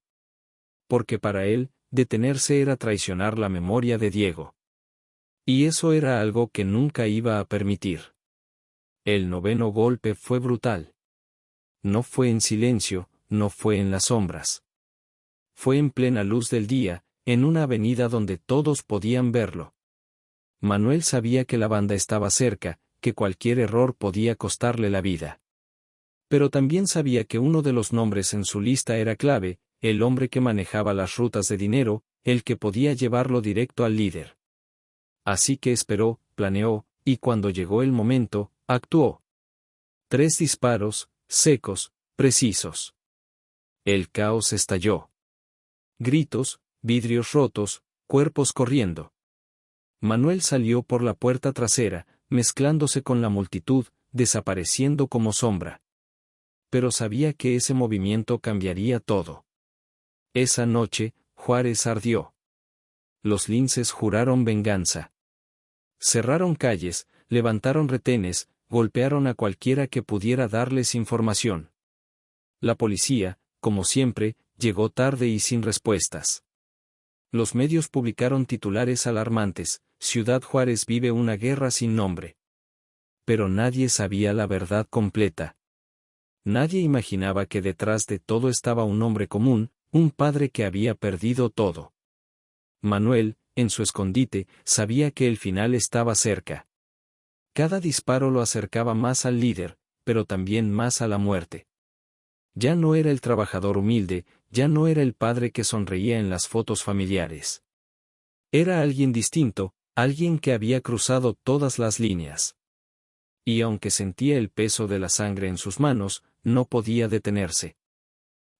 [SPEAKER 1] Porque para él, detenerse era traicionar la memoria de Diego. Y eso era algo que nunca iba a permitir. El 9º golpe fue brutal. No fue en silencio, no fue en las sombras. Fue en plena luz del día, en una avenida donde todos podían verlo. Manuel sabía que la banda estaba cerca, que cualquier error podía costarle la vida. Pero también sabía que uno de los nombres en su lista era clave, el hombre que manejaba las rutas de dinero, el que podía llevarlo directo al líder. Así que esperó, planeó, y cuando llegó el momento, actuó. 3 disparos, secos, precisos. El caos estalló. Gritos, vidrios rotos, cuerpos corriendo. Manuel salió por la puerta trasera, mezclándose con la multitud, desapareciendo como sombra. Pero sabía que ese movimiento cambiaría todo. Esa noche, Juárez ardió. Los linces juraron venganza. Cerraron calles, levantaron retenes, golpearon a cualquiera que pudiera darles información. La policía, como siempre, llegó tarde y sin respuestas. Los medios publicaron titulares alarmantes: Ciudad Juárez vive una guerra sin nombre. Pero nadie sabía la verdad completa. Nadie imaginaba que detrás de todo estaba un hombre común, un padre que había perdido todo. Manuel, en su escondite, sabía que el final estaba cerca. Cada disparo lo acercaba más al líder, pero también más a la muerte. Ya no era el trabajador humilde, ya no era el padre que sonreía en las fotos familiares. Era alguien distinto, alguien que había cruzado todas las líneas. Y aunque sentía el peso de la sangre en sus manos, no podía detenerse.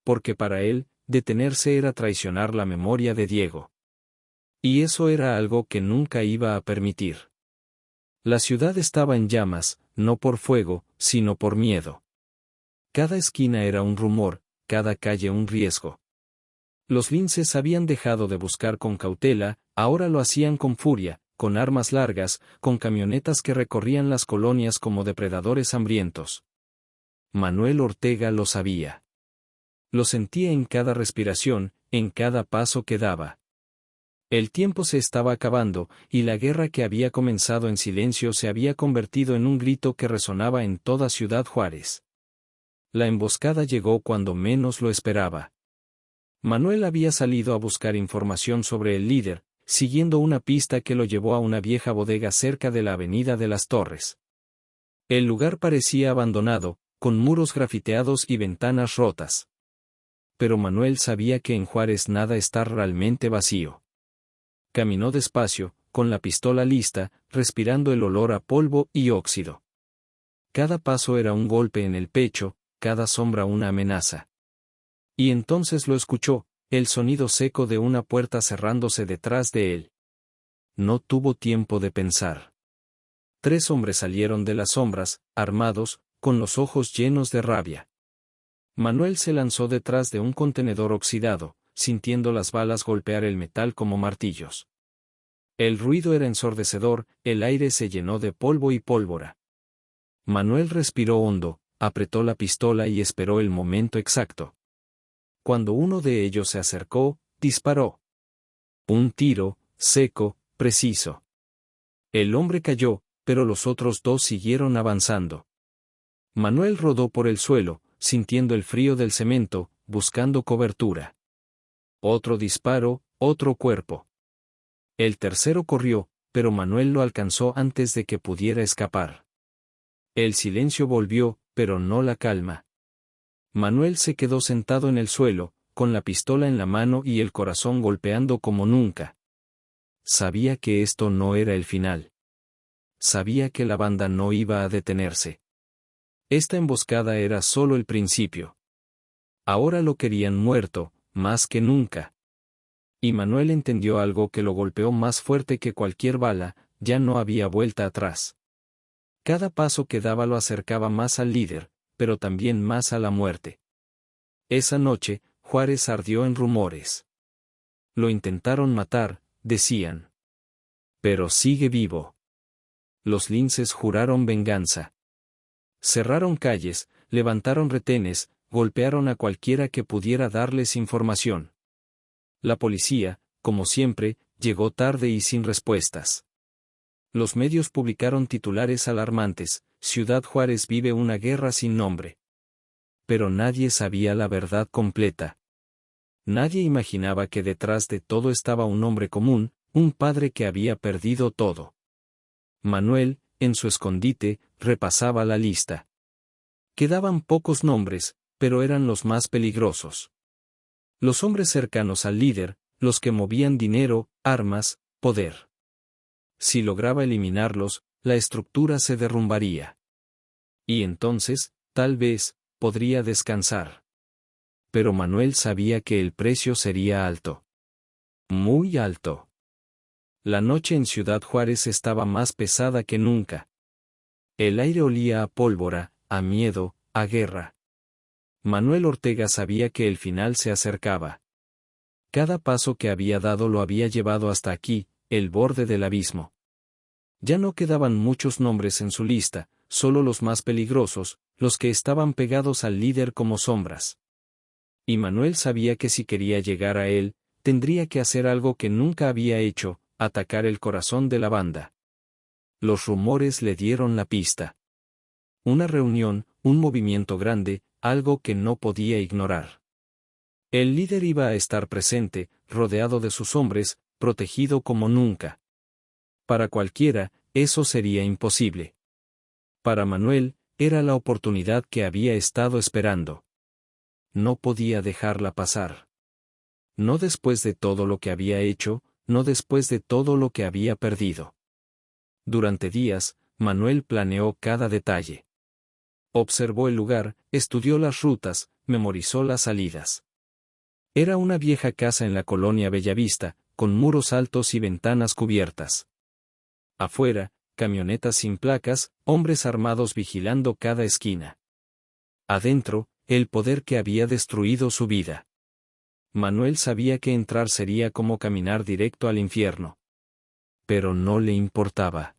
[SPEAKER 1] Porque para él, detenerse era traicionar la memoria de Diego. Y eso era algo que nunca iba a permitir. La ciudad estaba en llamas, no por fuego, sino por miedo. Cada esquina era un rumor, cada calle un riesgo. Los linces habían dejado de buscar con cautela, ahora lo hacían con furia, con armas largas, con camionetas que recorrían las colonias como depredadores hambrientos. Manuel Ortega lo sabía. Lo sentía en cada respiración, en cada paso que daba. El tiempo se estaba acabando, y la guerra que había comenzado en silencio se había convertido en un grito que resonaba en toda Ciudad Juárez. La emboscada llegó cuando menos lo esperaba. Manuel había salido a buscar información sobre el líder, siguiendo una pista que lo llevó a una vieja bodega cerca de la Avenida de las Torres. El lugar parecía abandonado, con muros grafiteados y ventanas rotas. Pero Manuel sabía que en Juárez nada está realmente vacío. Caminó despacio, con la pistola lista, respirando el olor a polvo y óxido. Cada paso era un golpe en el pecho, cada sombra una amenaza. Y entonces lo escuchó, el sonido seco de una puerta cerrándose detrás de él. No tuvo tiempo de pensar. 3 hombres salieron de las sombras, armados, con los ojos llenos de rabia. Manuel se lanzó detrás de un contenedor oxidado, sintiendo las balas golpear el metal como martillos. El ruido era ensordecedor, el aire se llenó de polvo y pólvora. Manuel respiró hondo, apretó la pistola y esperó el momento exacto. Cuando uno de ellos se acercó, disparó. Un tiro, seco, preciso. El hombre cayó, pero los otros 2 siguieron avanzando. Manuel rodó por el suelo, sintiendo el frío del cemento, buscando cobertura. Otro disparo, otro cuerpo. El tercero corrió, pero Manuel lo alcanzó antes de que pudiera escapar. El silencio volvió, pero no la calma. Manuel se quedó sentado en el suelo, con la pistola en la mano y el corazón golpeando como nunca. Sabía que esto no era el final. Sabía que la banda no iba a detenerse. Esta emboscada era solo el principio. Ahora lo querían muerto, más que nunca. Y Manuel entendió algo que lo golpeó más fuerte que cualquier bala, ya no había vuelta atrás. Cada paso que daba lo acercaba más al líder, pero también más a la muerte. Esa noche, Juárez ardió en rumores. Lo intentaron matar, decían. Pero sigue vivo. Los linces juraron venganza. Cerraron calles, levantaron retenes, golpearon a cualquiera que pudiera darles información. La policía, como siempre, llegó tarde y sin respuestas. Los medios publicaron titulares alarmantes: Ciudad Juárez vive una guerra sin nombre. Pero nadie sabía la verdad completa. Nadie imaginaba que detrás de todo estaba un hombre común, un padre que había perdido todo. Manuel, en su escondite, repasaba la lista. Quedaban pocos nombres, pero eran los más peligrosos. Los hombres cercanos al líder, los que movían dinero, armas, poder. Si lograba eliminarlos, la estructura se derrumbaría. Y entonces, tal vez, podría descansar. Pero Manuel sabía que el precio sería alto. Muy alto. La noche en Ciudad Juárez estaba más pesada que nunca. El aire olía a pólvora, a miedo, a guerra. Manuel Ortega sabía que el final se acercaba. Cada paso que había dado lo había llevado hasta aquí, el borde del abismo. Ya no quedaban muchos nombres en su lista, solo los más peligrosos, los que estaban pegados al líder como sombras. Y Manuel sabía que si quería llegar a él, tendría que hacer algo que nunca había hecho: atacar el corazón de la banda. Los rumores le dieron la pista. Una reunión, un movimiento grande, algo que no podía ignorar. El líder iba a estar presente, rodeado de sus hombres, protegido como nunca. Para cualquiera, eso sería imposible. Para Manuel, era la oportunidad que había estado esperando. No podía dejarla pasar. No después de todo lo que había hecho, no después de todo lo que había perdido. Durante días, Manuel planeó cada detalle. Observó el lugar, estudió las rutas, memorizó las salidas. Era una vieja casa en la colonia Bellavista, con muros altos y ventanas cubiertas. Afuera, camionetas sin placas, hombres armados vigilando cada esquina. Adentro, el poder que había destruido su vida. Manuel sabía que entrar sería como caminar directo al infierno. Pero no le importaba.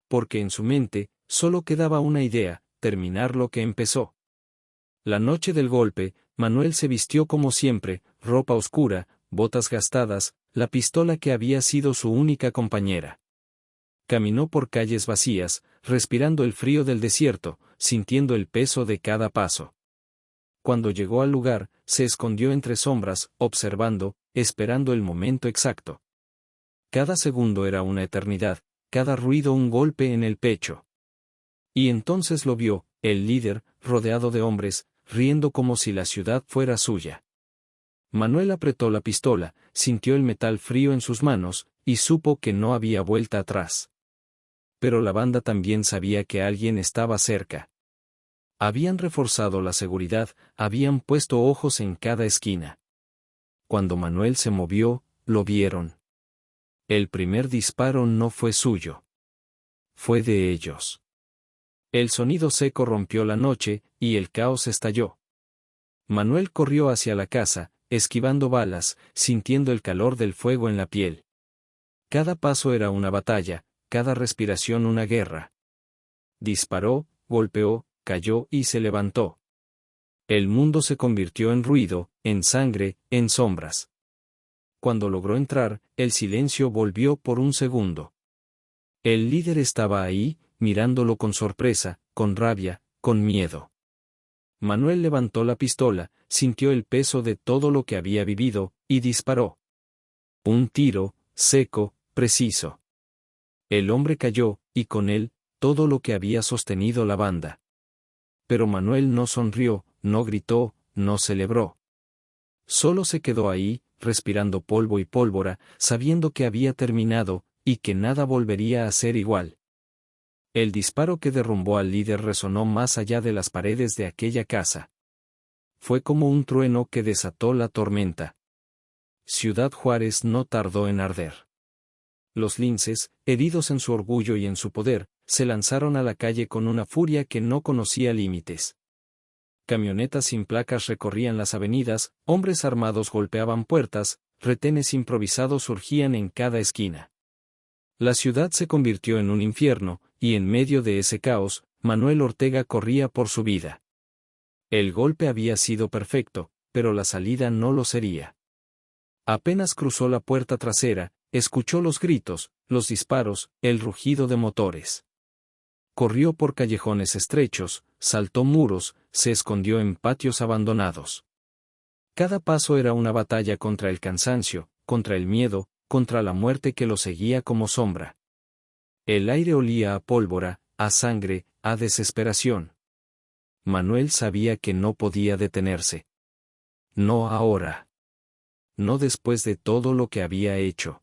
[SPEAKER 1] Porque en su mente, solo quedaba una idea: terminar lo que empezó. La noche del golpe, Manuel se vistió como siempre: ropa oscura, botas gastadas, la pistola que había sido su única compañera. Caminó por calles vacías, respirando el frío del desierto, sintiendo el peso de cada paso. Cuando llegó al lugar, se escondió entre sombras, observando, esperando el momento exacto. Cada segundo era una eternidad, cada ruido un golpe en el pecho. Y entonces lo vio, el líder, rodeado de hombres, riendo como si la ciudad fuera suya. Manuel apretó la pistola, sintió el metal frío en sus manos, y supo que no había vuelta atrás. Pero la banda también sabía que alguien estaba cerca. Habían reforzado la seguridad, habían puesto ojos en cada esquina. Cuando Manuel se movió, lo vieron. El primer disparo no fue suyo. Fue de ellos. El sonido seco rompió la noche, y el caos estalló. Manuel corrió hacia la casa, esquivando balas, sintiendo el calor del fuego en la piel. Cada paso era una batalla, cada respiración una guerra. Disparó, golpeó, cayó y se levantó. El mundo se convirtió en ruido, en sangre, en sombras. Cuando logró entrar, el silencio volvió por un segundo. El líder estaba ahí, mirándolo con sorpresa, con rabia, con miedo. Manuel levantó la pistola, sintió el peso de todo lo que había vivido, y disparó. Un tiro, seco, preciso. El hombre cayó, y con él, todo lo que había sostenido la banda. Pero Manuel no sonrió, no gritó, no celebró. Solo se quedó ahí, respirando polvo y pólvora, sabiendo que había terminado, y que nada volvería a ser igual. El disparo que derrumbó al líder resonó más allá de las paredes de aquella casa. Fue como un trueno que desató la tormenta. Ciudad Juárez no tardó en arder. Los linces, heridos en su orgullo y en su poder, se lanzaron a la calle con una furia que no conocía límites. Camionetas sin placas recorrían las avenidas, hombres armados golpeaban puertas, retenes improvisados surgían en cada esquina. La ciudad se convirtió en un infierno, y en medio de ese caos, Manuel Ortega corría por su vida. El golpe había sido perfecto, pero la salida no lo sería. Apenas cruzó la puerta trasera, escuchó los gritos, los disparos, el rugido de motores. Corrió por callejones estrechos, saltó muros, se escondió en patios abandonados. Cada paso era una batalla contra el cansancio, contra el miedo, contra la muerte que lo seguía como sombra. El aire olía a pólvora, a sangre, a desesperación. Manuel sabía que no podía detenerse. No ahora. No después de todo lo que había hecho.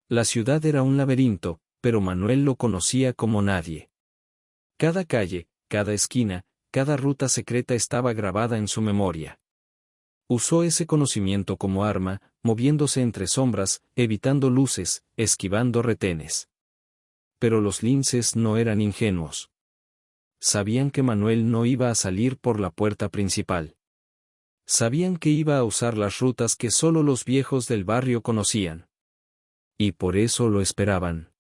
[SPEAKER 1] La ciudad era un laberinto, pero Manuel lo conocía como nadie. Cada calle, cada esquina, cada ruta secreta estaba grabada en su memoria. Usó ese conocimiento como arma, moviéndose entre sombras, evitando luces, esquivando retenes. Pero los linces no eran ingenuos. Sabían que Manuel no iba a salir por la puerta principal. Sabían que iba a usar las rutas que solo los viejos del barrio conocían. Y por eso lo esperaban.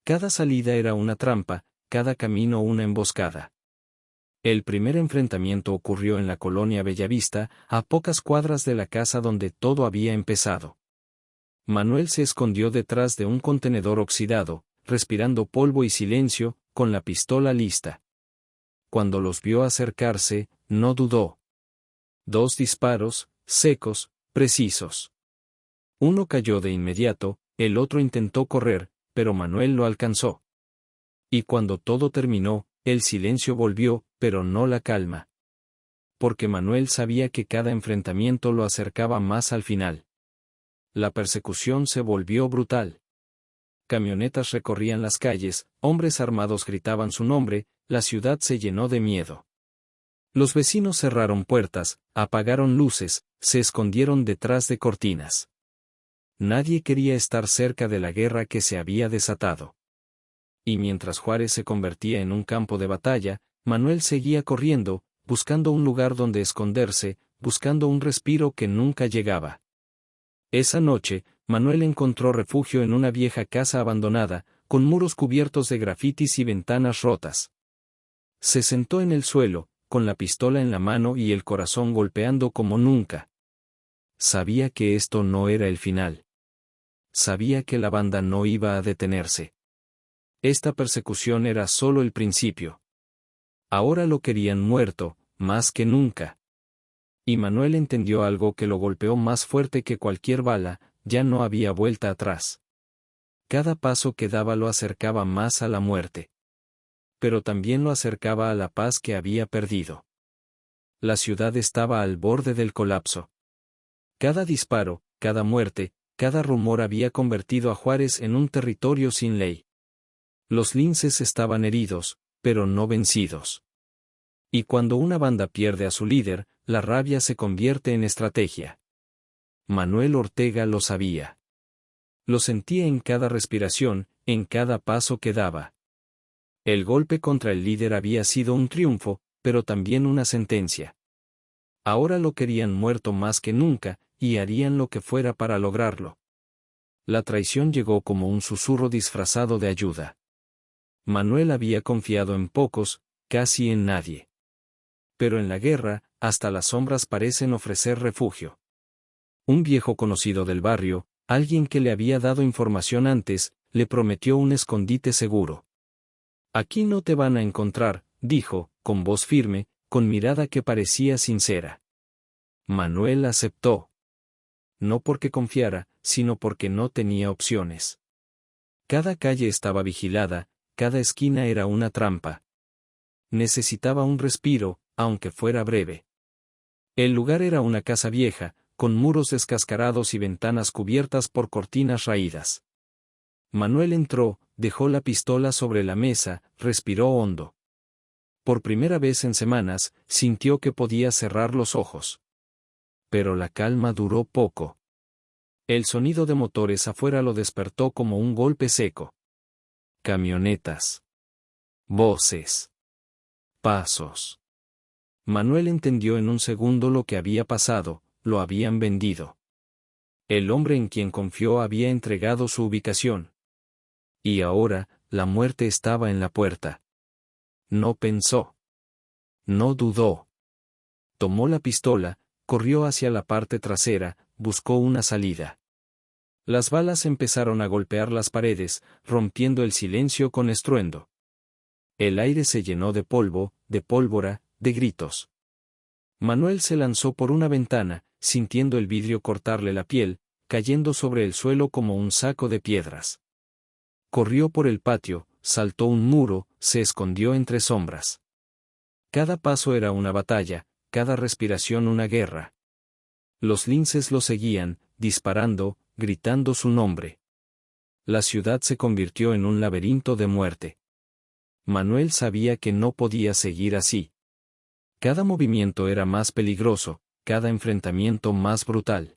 [SPEAKER 1] Cada salida era una trampa, cada camino una emboscada. El primer enfrentamiento ocurrió en la colonia Bellavista, a pocas cuadras de la casa donde todo había empezado. Manuel se escondió detrás de un contenedor oxidado, respirando polvo y silencio, con la pistola lista. Cuando los vio acercarse, no dudó. 2 disparos, secos, precisos. Uno cayó de inmediato, el otro intentó correr, pero Manuel lo alcanzó. Y cuando todo terminó, el silencio volvió, pero no la calma. Porque Manuel sabía que cada enfrentamiento lo acercaba más al final. La persecución se volvió brutal. Camionetas recorrían las calles, hombres armados gritaban su nombre, la ciudad se llenó de miedo. Los vecinos cerraron puertas, apagaron luces, se escondieron detrás de cortinas. Nadie quería estar cerca de la guerra que se había desatado. Y mientras Juárez se convertía en un campo de batalla, Manuel seguía corriendo, buscando un lugar donde esconderse, buscando un respiro que nunca llegaba. Esa noche, Manuel encontró refugio en una vieja casa abandonada, con muros cubiertos de grafitis y ventanas rotas. Se sentó en el suelo, con la pistola en la mano y el corazón golpeando como nunca. Sabía que esto no era el final. Sabía que la banda no iba a detenerse. Esta persecución era solo el principio. Ahora lo querían muerto, más que nunca. Y Manuel entendió algo que lo golpeó más fuerte que cualquier bala: ya no había vuelta atrás. Cada paso que daba lo acercaba más a la muerte. Pero también lo acercaba a la paz que había perdido. La ciudad estaba al borde del colapso. Cada disparo, cada muerte, cada rumor había convertido a Juárez en un territorio sin ley. Los linces estaban heridos, pero no vencidos. Y cuando una banda pierde a su líder, la rabia se convierte en estrategia. Manuel Ortega lo sabía. Lo sentía en cada respiración, en cada paso que daba. El golpe contra el líder había sido un triunfo, pero también una sentencia. Ahora lo querían muerto más que nunca, y harían lo que fuera para lograrlo. La traición llegó como un susurro disfrazado de ayuda. Manuel había confiado en pocos, casi en nadie. Pero en la guerra, hasta las sombras parecen ofrecer refugio. Un viejo conocido del barrio, alguien que le había dado información antes, le prometió un escondite seguro. «Aquí no te van a encontrar», dijo, con voz firme, con mirada que parecía sincera. Manuel aceptó. No porque confiara, sino porque no tenía opciones. Cada calle estaba vigilada, cada esquina era una trampa. Necesitaba un respiro, aunque fuera breve. El lugar era una casa vieja, con muros descascarados y ventanas cubiertas por cortinas raídas. Manuel entró, dejó la pistola sobre la mesa, respiró hondo. Por primera vez en semanas, sintió que podía cerrar los ojos. Pero la calma duró poco. El sonido de motores afuera lo despertó como un golpe seco. Camionetas. Voces. Pasos. Manuel entendió en un segundo lo que había pasado: lo habían vendido. El hombre en quien confió había entregado su ubicación. Y ahora, la muerte estaba en la puerta. No pensó. No dudó. Tomó la pistola, corrió hacia la parte trasera, buscó una salida. Las balas empezaron a golpear las paredes, rompiendo el silencio con estruendo. El aire se llenó de polvo, de pólvora, de gritos. Manuel se lanzó por una ventana, sintiendo el vidrio cortarle la piel, cayendo sobre el suelo como un saco de piedras. Corrió por el patio, saltó un muro, se escondió entre sombras. Cada paso era una batalla, cada respiración una guerra. Los linces lo seguían, disparando, gritando su nombre. La ciudad se convirtió en un laberinto de muerte. Manuel sabía que no podía seguir así. Cada movimiento era más peligroso, cada enfrentamiento más brutal.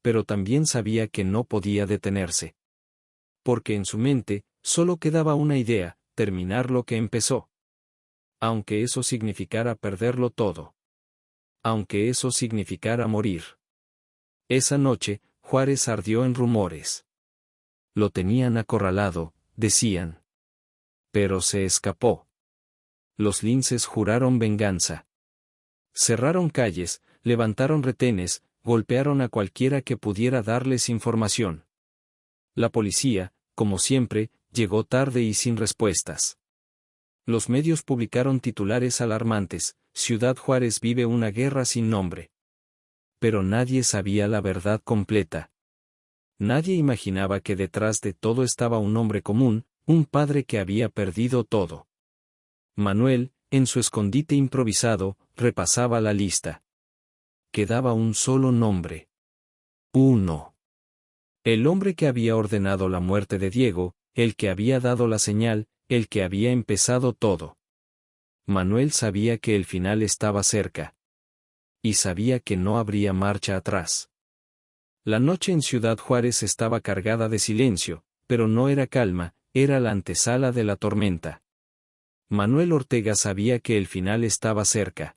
[SPEAKER 1] Pero también sabía que no podía detenerse. Porque en su mente, solo quedaba una idea: terminar lo que empezó. Aunque eso significara perderlo todo. Aunque eso significara morir. Esa noche, Juárez ardió en rumores. Lo tenían acorralado, decían. Pero se escapó. Los linces juraron venganza. Cerraron calles, levantaron retenes, golpearon a cualquiera que pudiera darles información. La policía, como siempre, llegó tarde y sin respuestas. Los medios publicaron titulares alarmantes: Ciudad Juárez vive una guerra sin nombre. Pero nadie sabía la verdad completa. Nadie imaginaba que detrás de todo estaba un hombre común, un padre que había perdido todo. Manuel, en su escondite improvisado, repasaba la lista. Quedaba un solo nombre. Uno. El hombre que había ordenado la muerte de Diego, el que había dado la señal, el que había empezado todo. Manuel sabía que el final estaba cerca. Y sabía que no habría marcha atrás. La noche en Ciudad Juárez estaba cargada de silencio, pero no era calma, era la antesala de la tormenta. Manuel Ortega sabía que el final estaba cerca.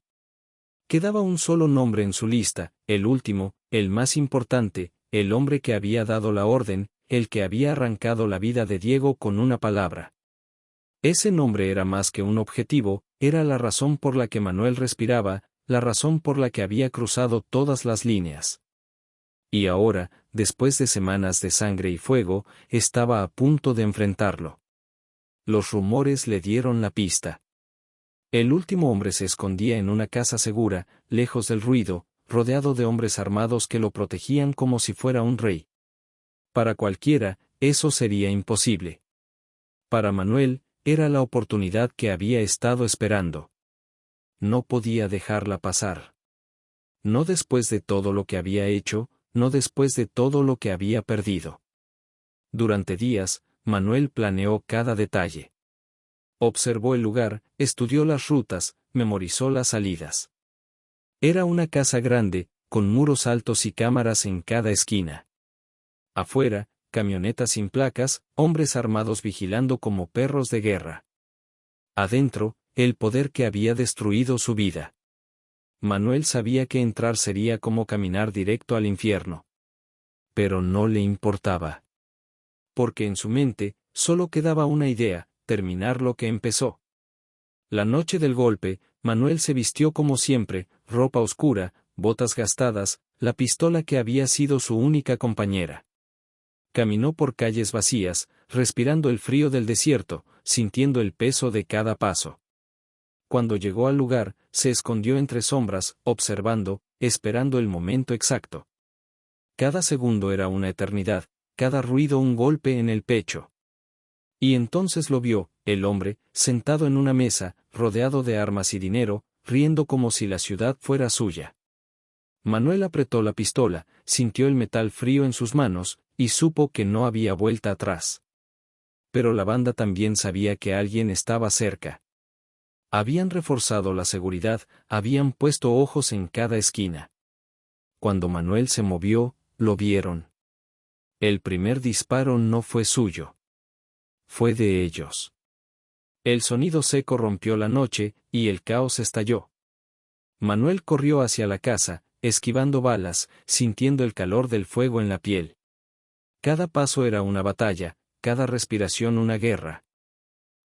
[SPEAKER 1] Quedaba un solo nombre en su lista, el último, el más importante, el hombre que había dado la orden, el que había arrancado la vida de Diego con una palabra. Ese nombre era más que un objetivo, era la razón por la que Manuel respiraba, la razón por la que había cruzado todas las líneas. Y ahora, después de semanas de sangre y fuego, estaba a punto de enfrentarlo. Los rumores le dieron la pista. El último hombre se escondía en una casa segura, lejos del ruido, rodeado de hombres armados que lo protegían como si fuera un rey. Para cualquiera, eso sería imposible. Para Manuel, era la oportunidad que había estado esperando. No podía dejarla pasar. No después de todo lo que había hecho, no después de todo lo que había perdido. Durante días, Manuel planeó cada detalle. Observó el lugar, estudió las rutas, memorizó las salidas. Era una casa grande, con muros altos y cámaras en cada esquina. Afuera, camionetas sin placas, hombres armados vigilando como perros de guerra. Adentro, el poder que había destruido su vida. Manuel sabía que entrar sería como caminar directo al infierno. Pero no le importaba. Porque en su mente, solo quedaba una idea: terminar lo que empezó. La noche del golpe, Manuel se vistió como siempre, ropa oscura, botas gastadas, la pistola que había sido su única compañera. Caminó por calles vacías, respirando el frío del desierto, sintiendo el peso de cada paso. Cuando llegó al lugar, se escondió entre sombras, observando, esperando el momento exacto. Cada segundo era una eternidad, cada ruido un golpe en el pecho. Y entonces lo vio, el hombre, sentado en una mesa, rodeado de armas y dinero, riendo como si la ciudad fuera suya. Manuel apretó la pistola, sintió el metal frío en sus manos, y supo que no había vuelta atrás. Pero la banda también sabía que alguien estaba cerca. Habían reforzado la seguridad, habían puesto ojos en cada esquina. Cuando Manuel se movió, lo vieron. El primer disparo no fue suyo. Fue de ellos. El sonido seco rompió la noche, y el caos estalló. Manuel corrió hacia la casa, esquivando balas, sintiendo el calor del fuego en la piel. Cada paso era una batalla, cada respiración una guerra.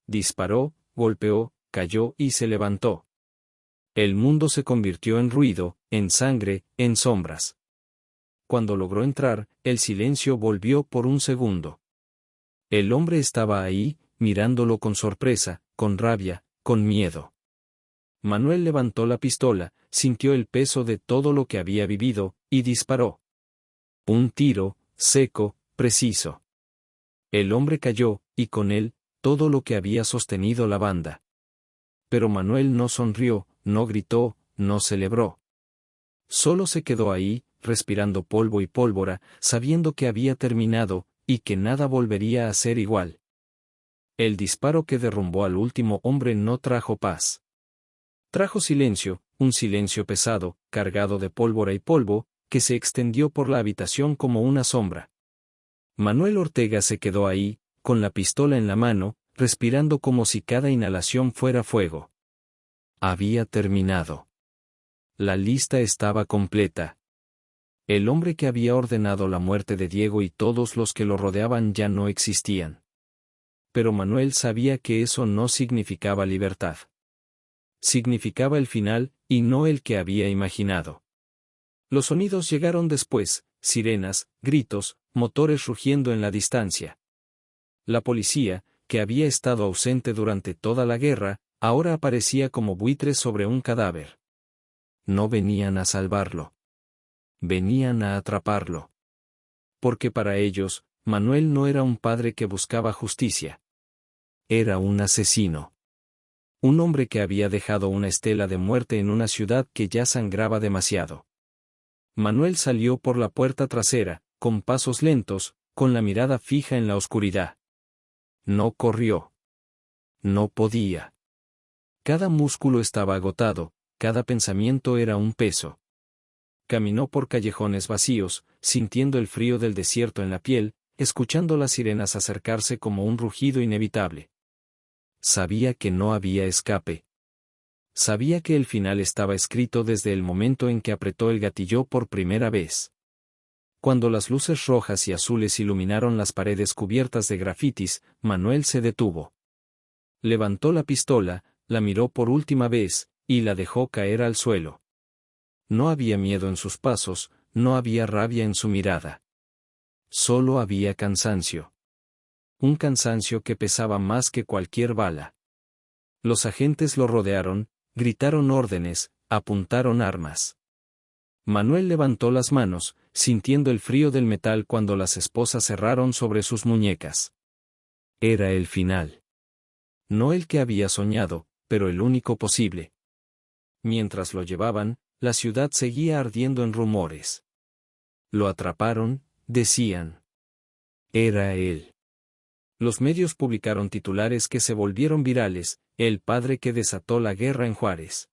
[SPEAKER 1] Disparó, golpeó, cayó y se levantó. El mundo se convirtió en ruido, en sangre, en sombras. Cuando logró entrar, el silencio volvió por un segundo. El hombre estaba ahí, mirándolo con sorpresa, con rabia, con miedo. Manuel levantó la pistola, sintió el peso de todo lo que había vivido, y disparó. Un tiro, seco, preciso. El hombre cayó, y con él, todo lo que había sostenido la banda. Pero Manuel no sonrió, no gritó, no celebró. Solo se quedó ahí, respirando polvo y pólvora, sabiendo que había terminado, y que nada volvería a ser igual. El disparo que derrumbó al último hombre no trajo paz. Trajo silencio, un silencio pesado, cargado de pólvora y polvo, que se extendió por la habitación como una sombra. Manuel Ortega se quedó ahí, con la pistola en la mano, respirando como si cada inhalación fuera fuego. Había terminado. La lista estaba completa. El hombre que había ordenado la muerte de Diego y todos los que lo rodeaban ya no existían. Pero Manuel sabía que eso no significaba libertad. Significaba el final, y no el que había imaginado. Los sonidos llegaron después, sirenas, gritos, motores rugiendo en la distancia. La policía, que había estado ausente durante toda la guerra, ahora aparecía como buitres sobre un cadáver. No venían a salvarlo. Venían a atraparlo. Porque para ellos, Manuel no era un padre que buscaba justicia. Era un asesino. Un hombre que había dejado una estela de muerte en una ciudad que ya sangraba demasiado. Manuel salió por la puerta trasera, con pasos lentos, con la mirada fija en la oscuridad. No corrió. No podía. Cada músculo estaba agotado, cada pensamiento era un peso. Caminó por callejones vacíos, sintiendo el frío del desierto en la piel, escuchando las sirenas acercarse como un rugido inevitable. Sabía que no había escape. Sabía que el final estaba escrito desde el momento en que apretó el gatillo por primera vez. Cuando las luces rojas y azules iluminaron las paredes cubiertas de grafitis, Manuel se detuvo. Levantó la pistola, la miró por última vez, y la dejó caer al suelo. No había miedo en sus pasos, no había rabia en su mirada. Solo había cansancio. Un cansancio que pesaba más que cualquier bala. Los agentes lo rodearon, gritaron órdenes, apuntaron armas. Manuel levantó las manos, sintiendo el frío del metal cuando las esposas cerraron sobre sus muñecas. Era el final. No el que había soñado, pero el único posible. Mientras lo llevaban, la ciudad seguía ardiendo en rumores. Lo atraparon, decían. Era él. Los medios publicaron titulares que se volvieron virales: el padre que desató la guerra en Juárez.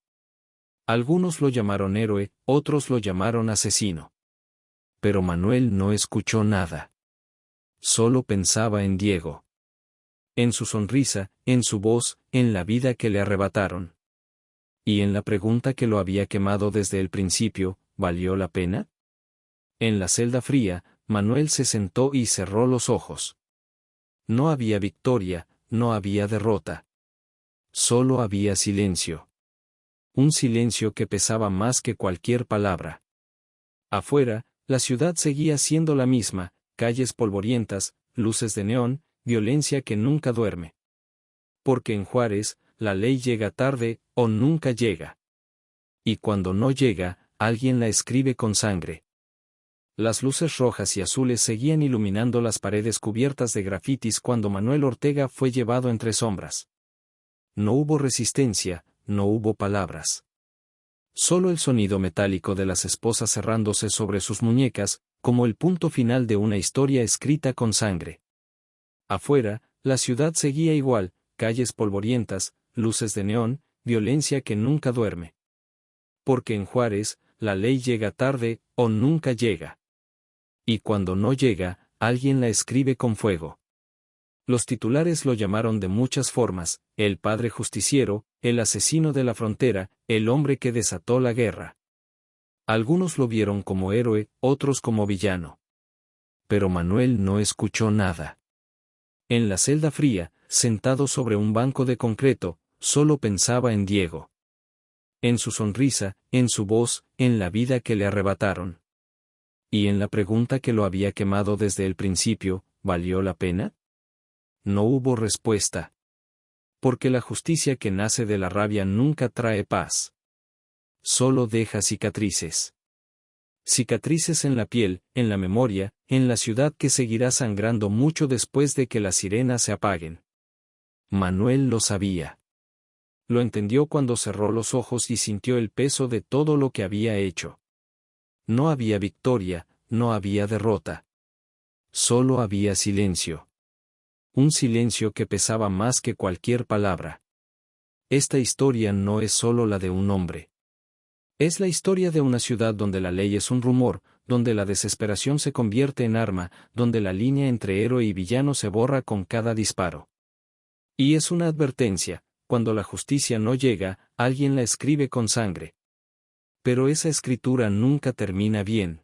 [SPEAKER 1] Algunos lo llamaron héroe, otros lo llamaron asesino. Pero Manuel no escuchó nada. Solo pensaba en Diego. En su sonrisa, en su voz, en la vida que le arrebataron. Y en la pregunta que lo había quemado desde el principio: ¿valió la pena? En la celda fría, Manuel se sentó y cerró los ojos. No había victoria, no había derrota. Solo había silencio. Un silencio que pesaba más que cualquier palabra. Afuera, la ciudad seguía siendo la misma: calles polvorientas, luces de neón, violencia que nunca duerme. Porque en Juárez, la ley llega tarde, o nunca llega. Y cuando no llega, alguien la escribe con sangre. Las luces rojas y azules seguían iluminando las paredes cubiertas de grafitis cuando Manuel Ortega fue llevado entre sombras. No hubo resistencia, no hubo palabras. Solo el sonido metálico de las esposas cerrándose sobre sus muñecas, como el punto final de una historia escrita con sangre. Afuera, la ciudad seguía igual: calles polvorientas, luces de neón, violencia que nunca duerme. Porque en Juárez, la ley llega tarde, o nunca llega. Y cuando no llega, alguien la escribe con fuego. Los titulares lo llamaron de muchas formas: el padre justiciero, el asesino de la frontera, el hombre que desató la guerra. Algunos lo vieron como héroe, otros como villano. Pero Manuel no escuchó nada. En la celda fría, sentado sobre un banco de concreto, solo pensaba en Diego. En su sonrisa, en su voz, en la vida que le arrebataron. Y en la pregunta que lo había quemado desde el principio: ¿valió la pena? No hubo respuesta. Porque la justicia que nace de la rabia nunca trae paz. Solo deja cicatrices. Cicatrices en la piel, en la memoria, en la ciudad que seguirá sangrando mucho después de que las sirenas se apaguen. Manuel lo sabía. Lo entendió cuando cerró los ojos y sintió el peso de todo lo que había hecho. No había victoria, no había derrota. Solo había silencio. Un silencio que pesaba más que cualquier palabra. Esta historia no es solo la de un hombre. Es la historia de una ciudad donde la ley es un rumor, donde la desesperación se convierte en arma, donde la línea entre héroe y villano se borra con cada disparo. Y es una advertencia: cuando la justicia no llega, alguien la escribe con sangre. Pero esa escritura nunca termina bien.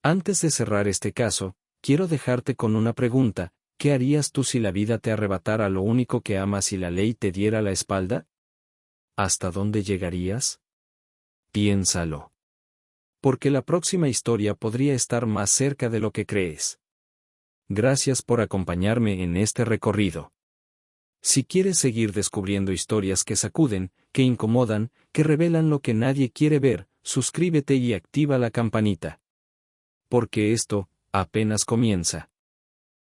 [SPEAKER 1] Antes de cerrar este caso, quiero dejarte con una pregunta: ¿qué harías tú si la vida te arrebatara lo único que amas y la ley te diera la espalda? ¿Hasta dónde llegarías? Piénsalo. Porque la próxima historia podría estar más cerca de lo que crees. Gracias por acompañarme en este recorrido. Si quieres seguir descubriendo historias que sacuden, que incomodan, que revelan lo que nadie quiere ver, suscríbete y activa la campanita. Porque esto apenas comienza.